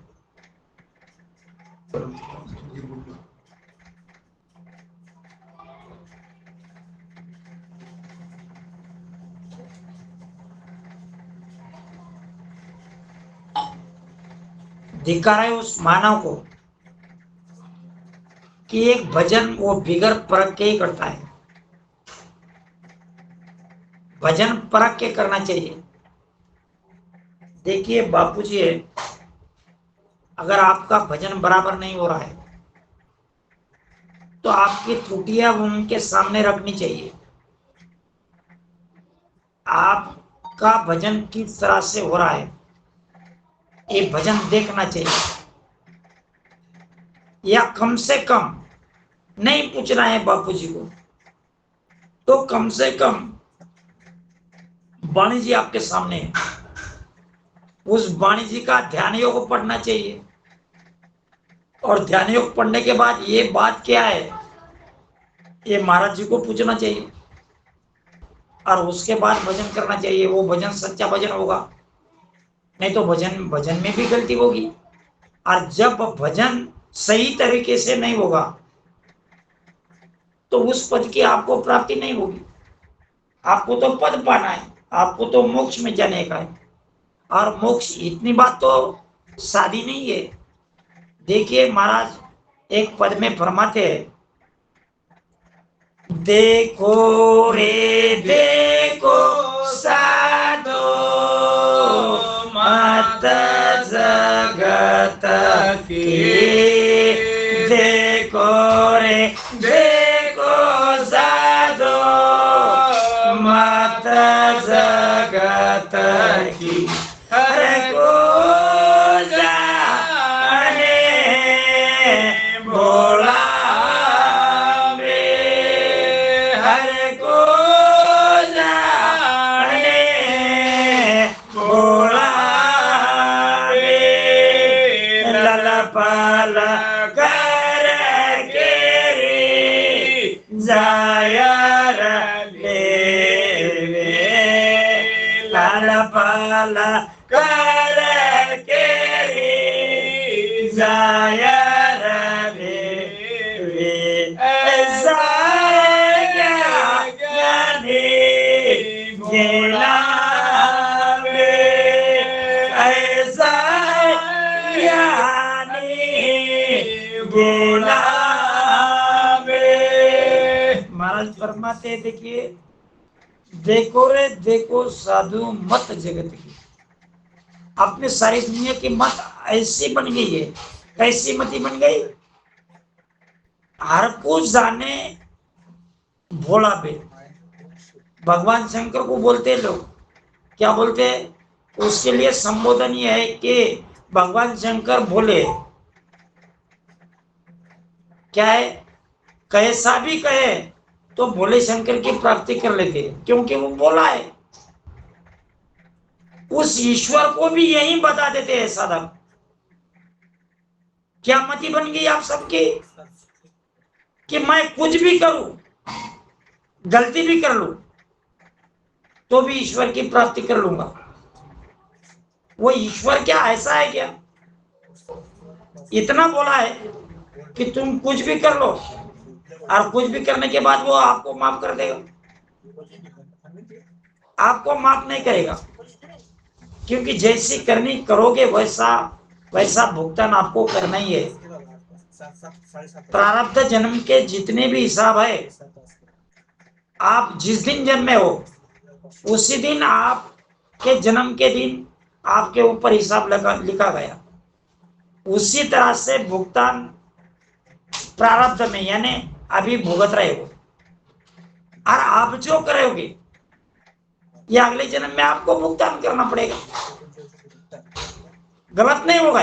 धिक्कार है उस मानव को कि एक भजन वो बिगर परख के ही करता है। भजन परख के करना चाहिए। देखिए बापूजी है, अगर आपका भजन बराबर नहीं हो रहा है तो आपकी त्रुटियां उनके सामने रखनी चाहिए। आपका भजन किस तरह से हो रहा है ये भजन देखना चाहिए, या कम से कम नहीं पूछना है बापूजी को तो कम से कम वाणी जी आपके सामने है, उस वाणी जी का ध्यान योग पढ़ना चाहिए। और ध्यान योग पढ़ने के बाद ये बात क्या है ये महाराज जी को पूछना चाहिए, और उसके बाद भजन करना चाहिए। वो भजन सच्चा भजन होगा, नहीं तो भजन में भी गलती होगी। और जब भजन सही तरीके से नहीं होगा तो उस पद की आपको प्राप्ति नहीं होगी। आपको तो पद पाना है, आपको तो मोक्ष में जाने का है, और मोक्ष इतनी बात तो सादी नहीं है। देखिए महाराज एक पद में फरमाते हैं, देखो रे देखो साधो मत जग जगत की देखो रे देखो साधो मत जगत की हर को जाने भोला में हर को जाने भोला में ललपल कर के जायर लेवे ललपल कर के जायर लेवे ऐसा ज्ञानी गिलावे ऐसा ज्ञानी गिलावे। महाराज फरमाते हैं, देखिए देखो रे देखो साधु मत जगत की। अपने सारी दुनिया की मत ऐसी बन गई है। कैसी मती बन गई? हर को जाने भोला पे। भगवान शंकर को बोलते हैं लोग, क्या बोलते हैं? उसके लिए संबोधन ये है कि भगवान शंकर भोले। क्या है? कैसा भी कहे तो भोले शंकर की प्राप्ति कर लेते हैं, क्योंकि वो भोला है। उस ईश्वर को भी यही बता देते हैं साधक। क्या मति बन गई आप सबकी कि मैं कुछ भी करूं, गलती भी कर लूं, तो भी ईश्वर की प्राप्ति कर लूंगा। वो ईश्वर क्या ऐसा है क्या? इतना बोला है कि तुम कुछ भी कर लो और कुछ भी करने के बाद वो आपको माफ कर देगा। आपको माफ नहीं करेगा, क्योंकि जैसी करनी करोगे वैसा वैसा भुगतान आपको करना ही है। प्रारब्ध जन्म के जितने भी हिसाब है, आप जिस दिन जन्मे हो उसी दिन आपके जन्म के दिन आपके ऊपर हिसाब लिखा गया। उसी तरह से भुगतान प्रारब्ध में, यानी अभी भुगत रहे हो, और आप जो करोगे ये अगले जन्म में आपको भुगतान करना पड़ेगा। गलत नहीं होगा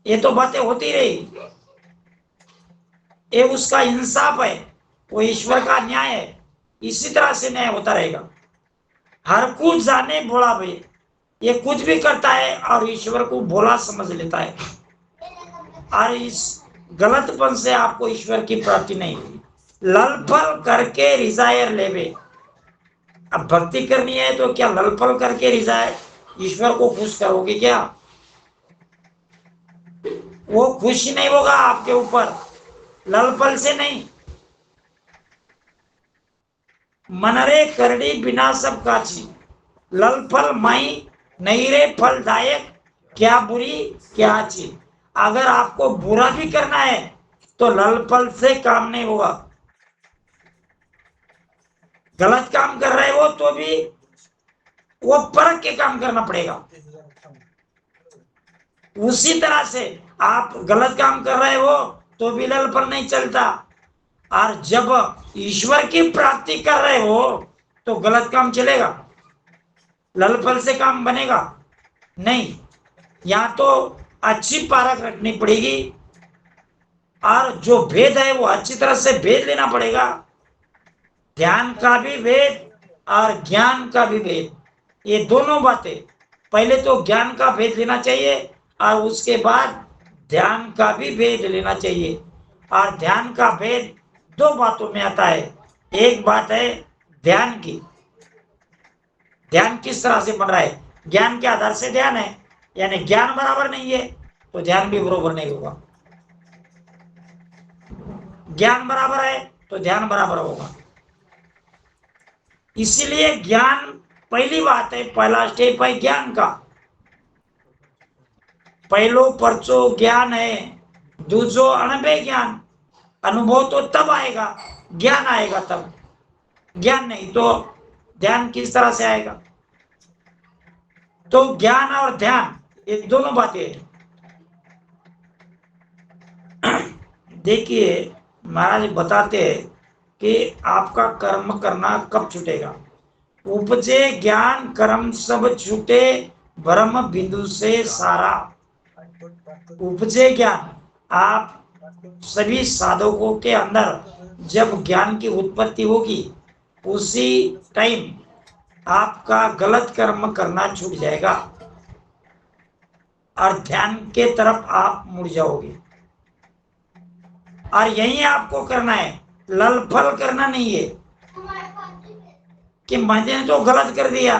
ये तो बातें होती रही। ये उसका इंसाफ है, वो ईश्वर का न्याय है। इसी तरह से न्याय होता रहेगा। हर कुछ जाने भोला भाई, ये कुछ भी करता है और ईश्वर को भोला समझ लेता है, और इस गलतपन से आपको ईश्वर की प्राप्ति नहीं हुई। ललफल करके रिजायर लेवे। अब भक्ति करनी है तो क्या ललफल करके रिजायर ईश्वर को खुश करोगे क्या? वो खुश नहीं होगा आपके ऊपर, ललफल से नहीं। मनरे करड़ी बिना सब काची, ललफल माई नहीं रे फलदायक, क्या बुरी क्या अच्छी। अगर आपको बुरा भी करना है तो ललफल से काम नहीं होगा। गलत काम कर रहे हो तो भी वो परख के काम करना पड़ेगा। उसी तरह से आप गलत काम कर रहे हो तो भी ललफल नहीं चलता, और जब ईश्वर की प्राप्ति कर रहे हो तो गलत काम चलेगा? ललफल से काम बनेगा नहीं। या तो अच्छी पारख रखनी पड़ेगी, और जो भेद है वो अच्छी तरह से भेद लेना पड़ेगा। ध्यान का भी भेद और ज्ञान का भी भेद, ये दोनों बातें। पहले तो ज्ञान का भेद लेना चाहिए और उसके बाद ध्यान का भी भेद लेना चाहिए। और ध्यान का भेद दो बातों में आता है। एक बात है ध्यान की, ध्यान किस तरह से बन रहा है, ज्ञान के आधार से ध्यान है, यानी ज्ञान बराबर नहीं है तो ध्यान भी बराबर नहीं होगा। ज्ञान बराबर है तो ध्यान बराबर होगा। इसीलिए ज्ञान पहली बात है, पहला स्टेप है ज्ञान का। पहलो परचो ज्ञान है, दूसरो अनुभव ज्ञान। अनुभव तो तब आएगा, ज्ञान आएगा तब। ज्ञान नहीं तो ध्यान किस तरह से आएगा? तो ज्ञान और ध्यान ये दोनों बातें हैं। देखिए महाराज बताते हैं कि आपका कर्म करना कब छूटेगा। उपजे ज्ञान कर्म सब छूटे, ब्रह्म बिंदु से सारा। उपजे ज्ञान, आप सभी साधकों के अंदर जब ज्ञान की उत्पत्ति होगी उसी टाइम आपका गलत कर्म करना छूट जाएगा और ध्यान के तरफ आप मुड़ जाओगे। और यही आपको करना है, लल फल करना नहीं है कि मैंने तो गलत कर दिया,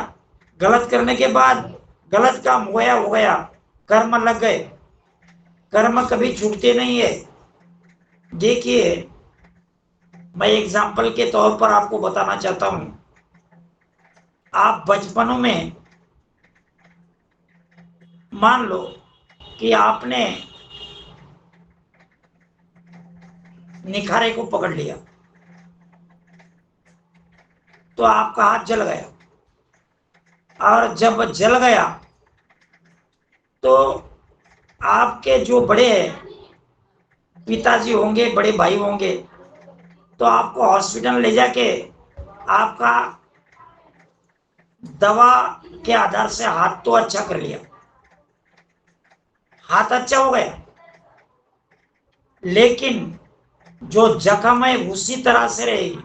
गलत करने के बाद गलत काम हो गया, कर्म लग गए। कर्म कभी छूटते नहीं है। देखिए मैं एग्जाम्पल के तौर पर आपको बताना चाहता हूं। आप बचपनों में मान लो कि आपने निखारे को पकड़ लिया तो आपका हाथ जल गया, और जब जल गया तो आपके जो बड़े पिताजी होंगे, बड़े भाई होंगे, तो आपको हॉस्पिटल ले जाके आपका दवा के आधार से हाथ तो अच्छा कर लिया, हाथ अच्छा हो गया, लेकिन जो जख्म है उसी तरह से रहेगी,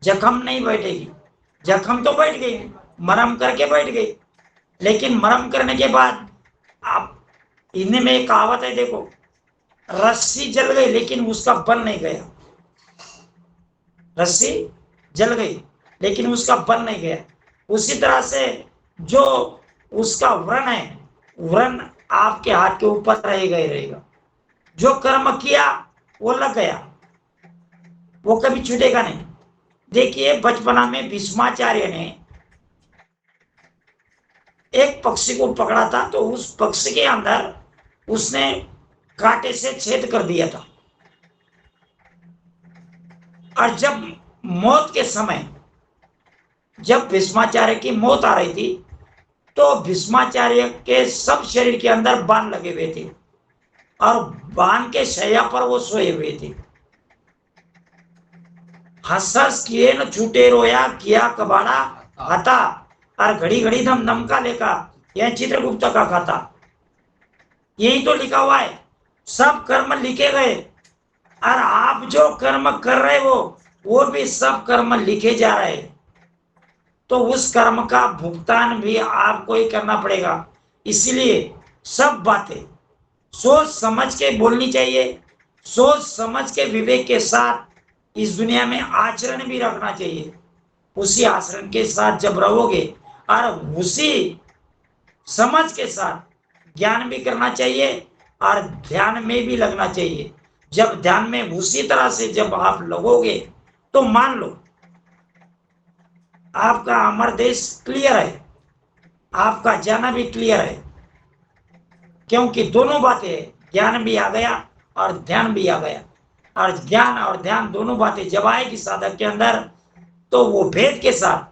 जख्म नहीं बैठेगी। जख्म तो बैठ गई, मरहम करके बैठ गई, लेकिन मरहम करने के बाद आप, इनमें में एक कहावत है देखो, रस्सी जल गई लेकिन उसका बल नहीं गया। रस्सी जल गई लेकिन उसका बल नहीं गया। उसी तरह से जो उसका व्रण है, व्रण आपके हाथ के ऊपर रहेगा ही रहेगा। जो कर्म किया वो लग गया, वो कभी छूटेगा नहीं। देखिए बचपना में भीष्माचार्य ने एक पक्षी को पकड़ा था, तो उस पक्षी के अंदर उसने कांटे से छेद कर दिया था, और जब मौत के समय, जब भीष्माचार्य की मौत आ रही थी, तो भीष्माचार्य के सब शरीर के अंदर बाण लगे हुए थे और बाण के शैया पर वो सोए हुए थे। हंस हंस किए न छूटे रोया, किया कबाड़ा खाता, और घड़ी घड़ी दम दम का लेका, यह चित्रगुप्त का खाता। यही तो लिखा हुआ है, सब कर्म लिखे गए, और आप जो कर्म कर रहे हो वो भी सब कर्म लिखे जा रहे हैं। तो उस कर्म का भुगतान भी आपको ही करना पड़ेगा। इसलिए सब बातें सोच समझ के बोलनी चाहिए, सोच समझ के विवेक के साथ इस दुनिया में आचरण भी रखना चाहिए। उसी आचरण के साथ जब रहोगे और उसी समझ के साथ ज्ञान भी करना चाहिए और ध्यान में भी लगना चाहिए। जब ध्यान में उसी तरह से जब आप लगोगे तो मान लो आपका अमर देश क्लियर है, आपका जाना भी क्लियर है, क्योंकि दोनों बातें, ज्ञान भी आ गया और ध्यान भी आ गया। और ज्ञान और ध्यान दोनों बातें जब आएगी साधक के अंदर, तो वो भेद के साथ,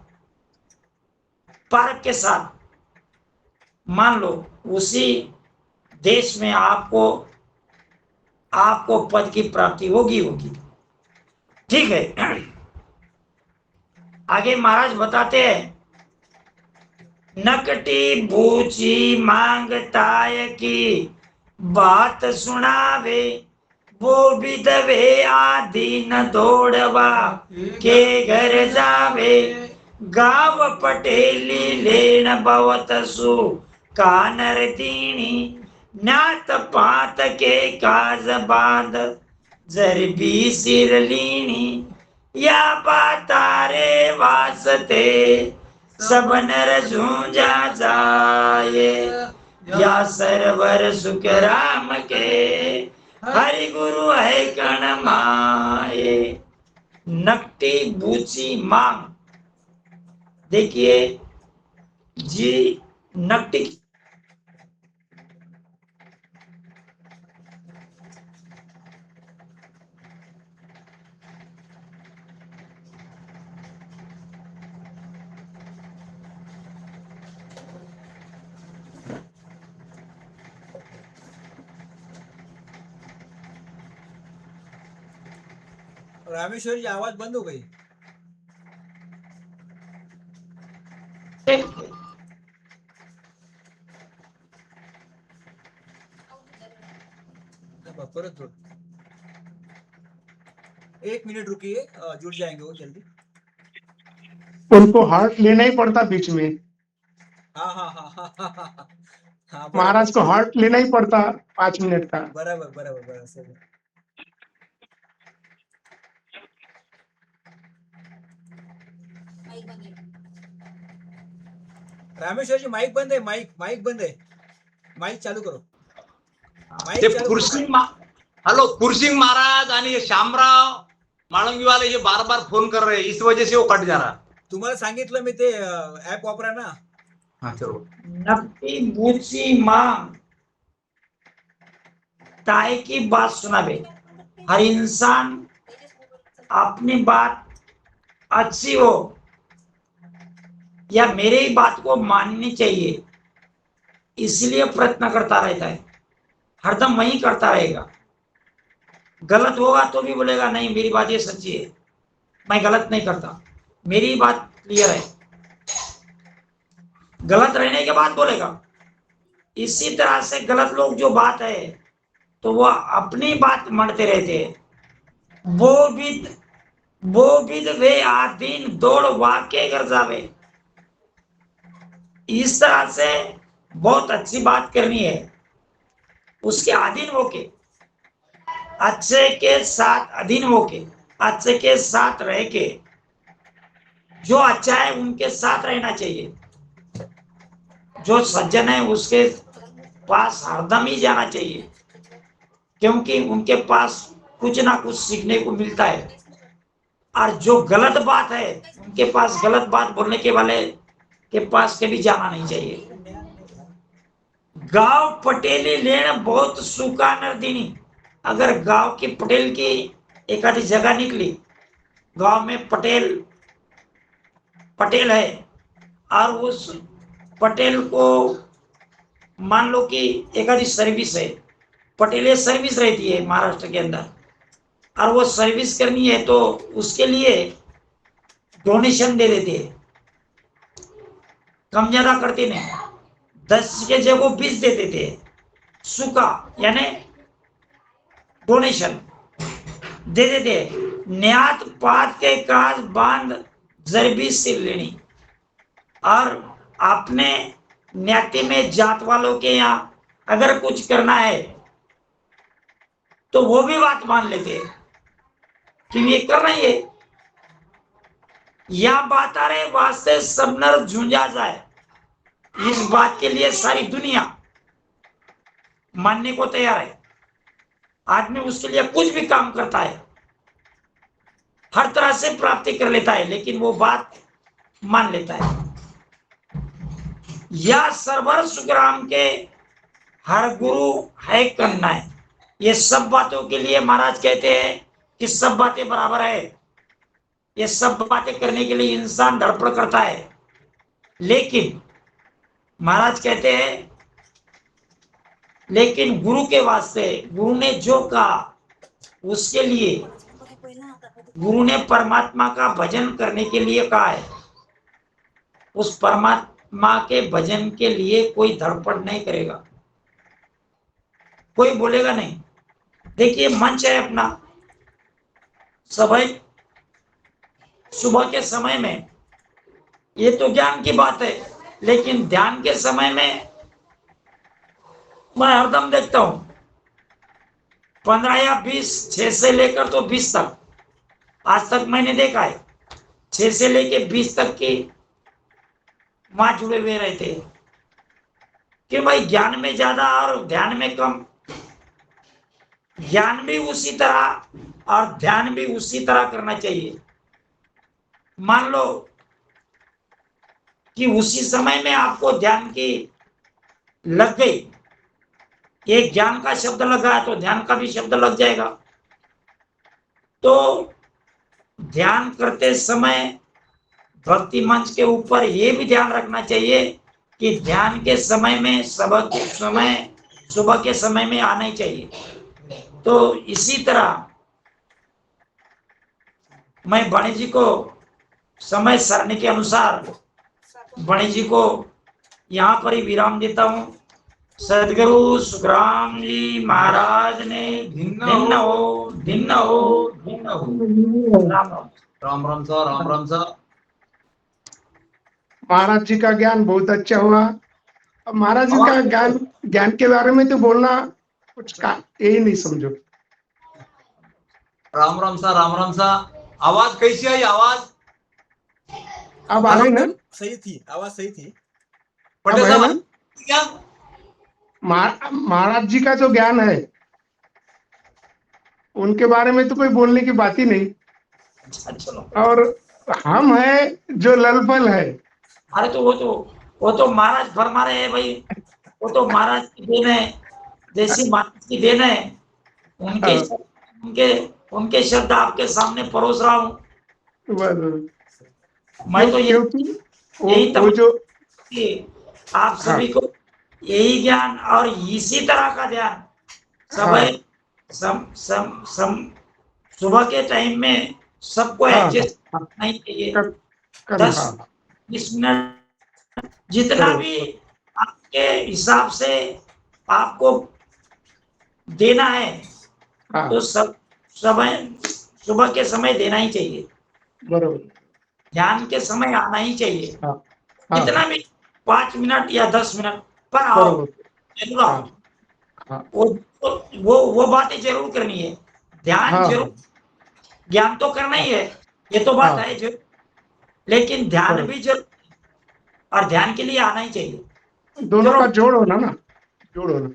पारक के साथ, मान लो उसी देश में आपको आपको पद की प्राप्ति होगी होगी। ठीक है, आगे महाराज बताते हैं, नकटी बूची मांगताय की बात सुनावे, वो विधवे आदि न दौड़वा के घर जावे, गाव पटेली लेन बवत सु कानर दीनी, नात पात के काज बांध जर भी सिर लीनी, या बातारे वासते सब नर झूंझा जाए, या सरवर सुख राम के हरि गुरु है कण माए। नकटी बूची मांग, देखिए जी, नकटी रामेश्वर जी आवाज बंद हो गई। परत जोड़। 1 मिनट रुकिए, जुड़ जाएंगे वो जल्दी। उनको हार्ट लेना ही पड़ता बीच में। हाँ हाँ हाँ हाँ हाँ हाँ हाँ, हाँ महाराज को हार्ट लेना ही पड़ता 5 मिनट का। बराबर बराबर बराबर सही। रामेश्वर जी माइक बंद है, माइक बंद है, माइक चालू करो, ते माइक चालू कुर्सिंग करो। हॅलो कुर्सिंग महाराज आणि ये श्यामराव माळंगी वाले ये बार बार फोन कर रहे हैं, इस वजह से वो कट जा रहा। तुम्हाला सांगितलं मी ते ऍप वापरा ना। हाँ चलो। नकटी बूची मांग ताए की बात सुनावे। हर इंसान अपनी बात अच्छी हो या मेरे ही बात को माननी चाहिए, इसलिए प्रयत्न करता रहता है, हरदम वही करता रहेगा। गलत होगा तो भी बोलेगा नहीं मेरी बात ये सच्ची है, मैं गलत नहीं करता, मेरी बात क्लियर है, गलत रहने के बाद बोलेगा। इसी तरह से गलत लोग जो बात है तो वह अपनी बात मानते रहते हैं। वो भी वे आदीन दौड़ वाके कर जावे। इस तरह से बहुत अच्छी बात करनी है, उसके अधीन होके, अच्छे के साथ अधीन होके, अच्छे के साथ रह के, जो अच्छा है उनके साथ रहना चाहिए, जो सज्जन है उसके पास हरदम ही जाना चाहिए, क्योंकि उनके पास कुछ ना कुछ सीखने को मिलता है। और जो गलत बात है उनके पास गलत बात बोलने के वाले के पास कभी जाना नहीं चाहिए। गांव पटेली लेन बहुत सूखा नर्दिनी। अगर गांव की पटेल की एक आधी जगह निकली, गांव में पटेल है और उस पटेल को मान लो कि एक आधी सर्विस है, पटेल सर्विस रहती है महाराष्ट्र के अंदर, और वो सर्विस करनी है तो उसके लिए डोनेशन दे देते हैं, कम ज्यादा करते नहीं, 10 के जगह 20 दे देते हैं, सूखा यानी डोनेशन दे देते हैं। न्यात पात के काज बांध जरबी सिर लेनी। और अपने न्याती में जात वालों के यहाँ अगर कुछ करना है तो वो भी बात मान लेते हैं कि ये कर रही है, या बात आ रहे वास्ते सब नर झुंझा जाए, इस बात के लिए सारी दुनिया मानने को तैयार है। आदमी उसके लिए कुछ भी काम करता है, हर तरह से प्राप्ति कर लेता है, लेकिन वो बात मान लेता है। या सरवर सुग्राम के हर गुरु है करना है। ये सब बातों के लिए महाराज कहते हैं कि सब बातें बराबर है, ये सब बातें करने के लिए इंसान धड़पड़ करता है, लेकिन महाराज कहते हैं लेकिन गुरु के वास्ते, गुरु ने जो कहा उसके लिए, गुरु ने परमात्मा का भजन करने के लिए कहा है, उस परमात्मा के भजन के लिए कोई धड़पड़ नहीं करेगा, कोई बोलेगा नहीं। देखिए मंच है अपना, सभी सुबह के समय में, ये तो ज्ञान की बात है, लेकिन ध्यान के समय में मैं हरदम देखता हूं 15 या 20, 6 से लेकर तो 20 तक, आज तक मैंने देखा है 6 से लेकर 20 तक की मां जुड़े हुए रहते हैं कि भाई ज्ञान में ज्यादा और ध्यान में कम। ज्ञान भी उसी तरह और ध्यान भी उसी तरह करना चाहिए। मान लो कि उसी समय में आपको ध्यान की लग गई, एक ज्ञान का शब्द लगा है तो ध्यान का भी शब्द लग जाएगा। तो ध्यान करते समय भक्ति मंच के ऊपर ये भी ध्यान रखना चाहिए कि ध्यान के समय में सुबह के समय में आना ही चाहिए। तो इसी तरह मैं वाणी जी को समय सारणी के अनुसार वाणी जी को यहाँ पर ही विराम देता हूँ। सदगुरु सुखराम जी महाराज ने भिन्न हो भिन्न हो भिन्न हो। राम राम। Ram Ram sir, Ram Ram sir. महाराज जी का ज्ञान बहुत अच्छा हुआ। अब महाराज जी का ज्ञान के बारे में तो बोलना कुछ का यही नहीं समझो। Ram Ram sir, Ram Ram sir. आवाज कैसी आई? आवाज अब आ रही ना? सही थी, आवाज सही थी। पटेल अब है साहब ना? क्या? महाराज जी का जो ज्ञान है उनके बारे में तो कोई बोलने की बात ही नहीं। अच्छा, चलो। और हम है जो ललपल है। अरे तो वो तो महाराज फरमा रहे हैं भाई, वो तो महाराज की देन है, जैसी महाराज की देन है उनके हाँ। उनके उनके शब्द आपके सामने परोस रहा हूँ। मैं तो क्योंकि यही वो जो कि आप सभी को यही ज्ञान और इसी तरह का ध्यान सब सुबह के टाइम में सबको एडजस्ट करना ही चाहिए। 10-20 मिनट जितना भी आपके हिसाब से आपको देना है तो सब समय सुबह के समय देना ही चाहिए। बरोबर। ध्यान के समय आना ही चाहिए। हाँ। कितना भी 5 मिनट या 10 मिनट पर आओ, जरूर आओ। वो बातें जरूर करनी है। ध्यान जरूर, ज्ञान तो करना ही है, ये तो बात है जरूर, लेकिन ध्यान भी जरूर, और ध्यान के लिए आना ही चाहिए। दोनों का जोड़ होना ना, जोड़ होना।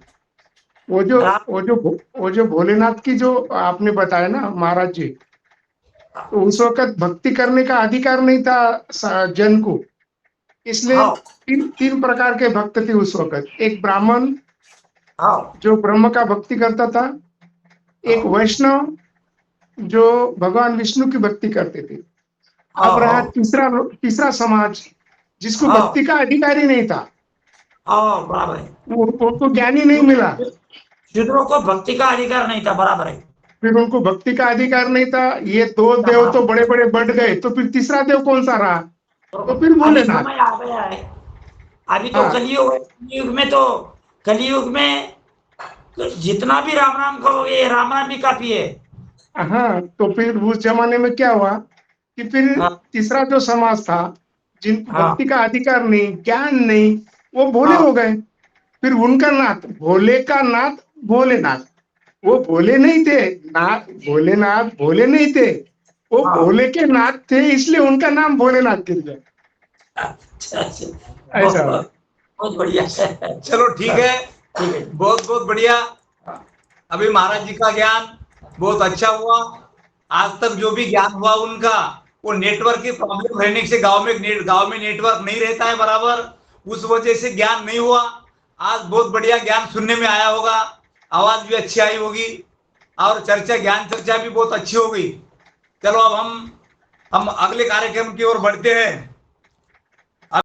वो जो भोलेनाथ की जो आपने बताया ना महाराज जी, तो उस वक्त भक्ति करने का अधिकार नहीं था जन को, इसलिए तीन प्रकार के भक्त थे उस वक्त। एक ब्राह्मण जो ब्रह्म का भक्ति करता था, एक वैष्णव जो भगवान विष्णु की भक्ति करते थे। अब रहा तीसरा समाज जिसको भक्ति का अधिकार ही नहीं था, बराबर है, उनको ज्ञान ही नहीं मिला। शूद्रों को भक्ति का अधिकार नहीं था, बराबर है। फिर उनको भक्ति का अधिकार नहीं था। ये दो देव तो बड़े बड़े बढ़ गए, तो फिर तीसरा देव कौन सा रहा? तो फिर भोलेनाथ। समय आ गया है अभी तो। कलयुग में तो, कलयुग में जितना भी राम राम करोगे ये राम राम ही काफी है। हाँ, तो फिर उस जमाने में क्या हुआ कि फिर तीसरा जो समाज था जिनको भक्ति का अधिकार नहीं, ज्ञान नहीं, वो भोले हो गए। फिर उनका नाथ, भोले का नाथ भोलेनाथ, वो भोले नहीं थे। नाथ भोलेनाथ भोले नहीं थे, वो भोले के नाथ थे, इसलिए उनका नाम भोलेनाथ गिर गया। ऐसा बहुत बढ़िया। चलो ठीक है, बहुत बहुत बढ़िया। अभी महाराज जी का ज्ञान बहुत अच्छा हुआ। आज तक जो भी ज्ञान हुआ उनका, वो नेटवर्क की प्रॉब्लम रहने से गांव में नेटवर्क नहीं रहता है बराबर, उस वजह से ज्ञान नहीं हुआ। आज बहुत बढ़िया ज्ञान सुनने में आया होगा, आवाज भी अच्छी आई होगी, और ज्ञान चर्चा भी बहुत अच्छी हो गई। चलो अब हम अगले कार्यक्रम की ओर बढ़ते हैं।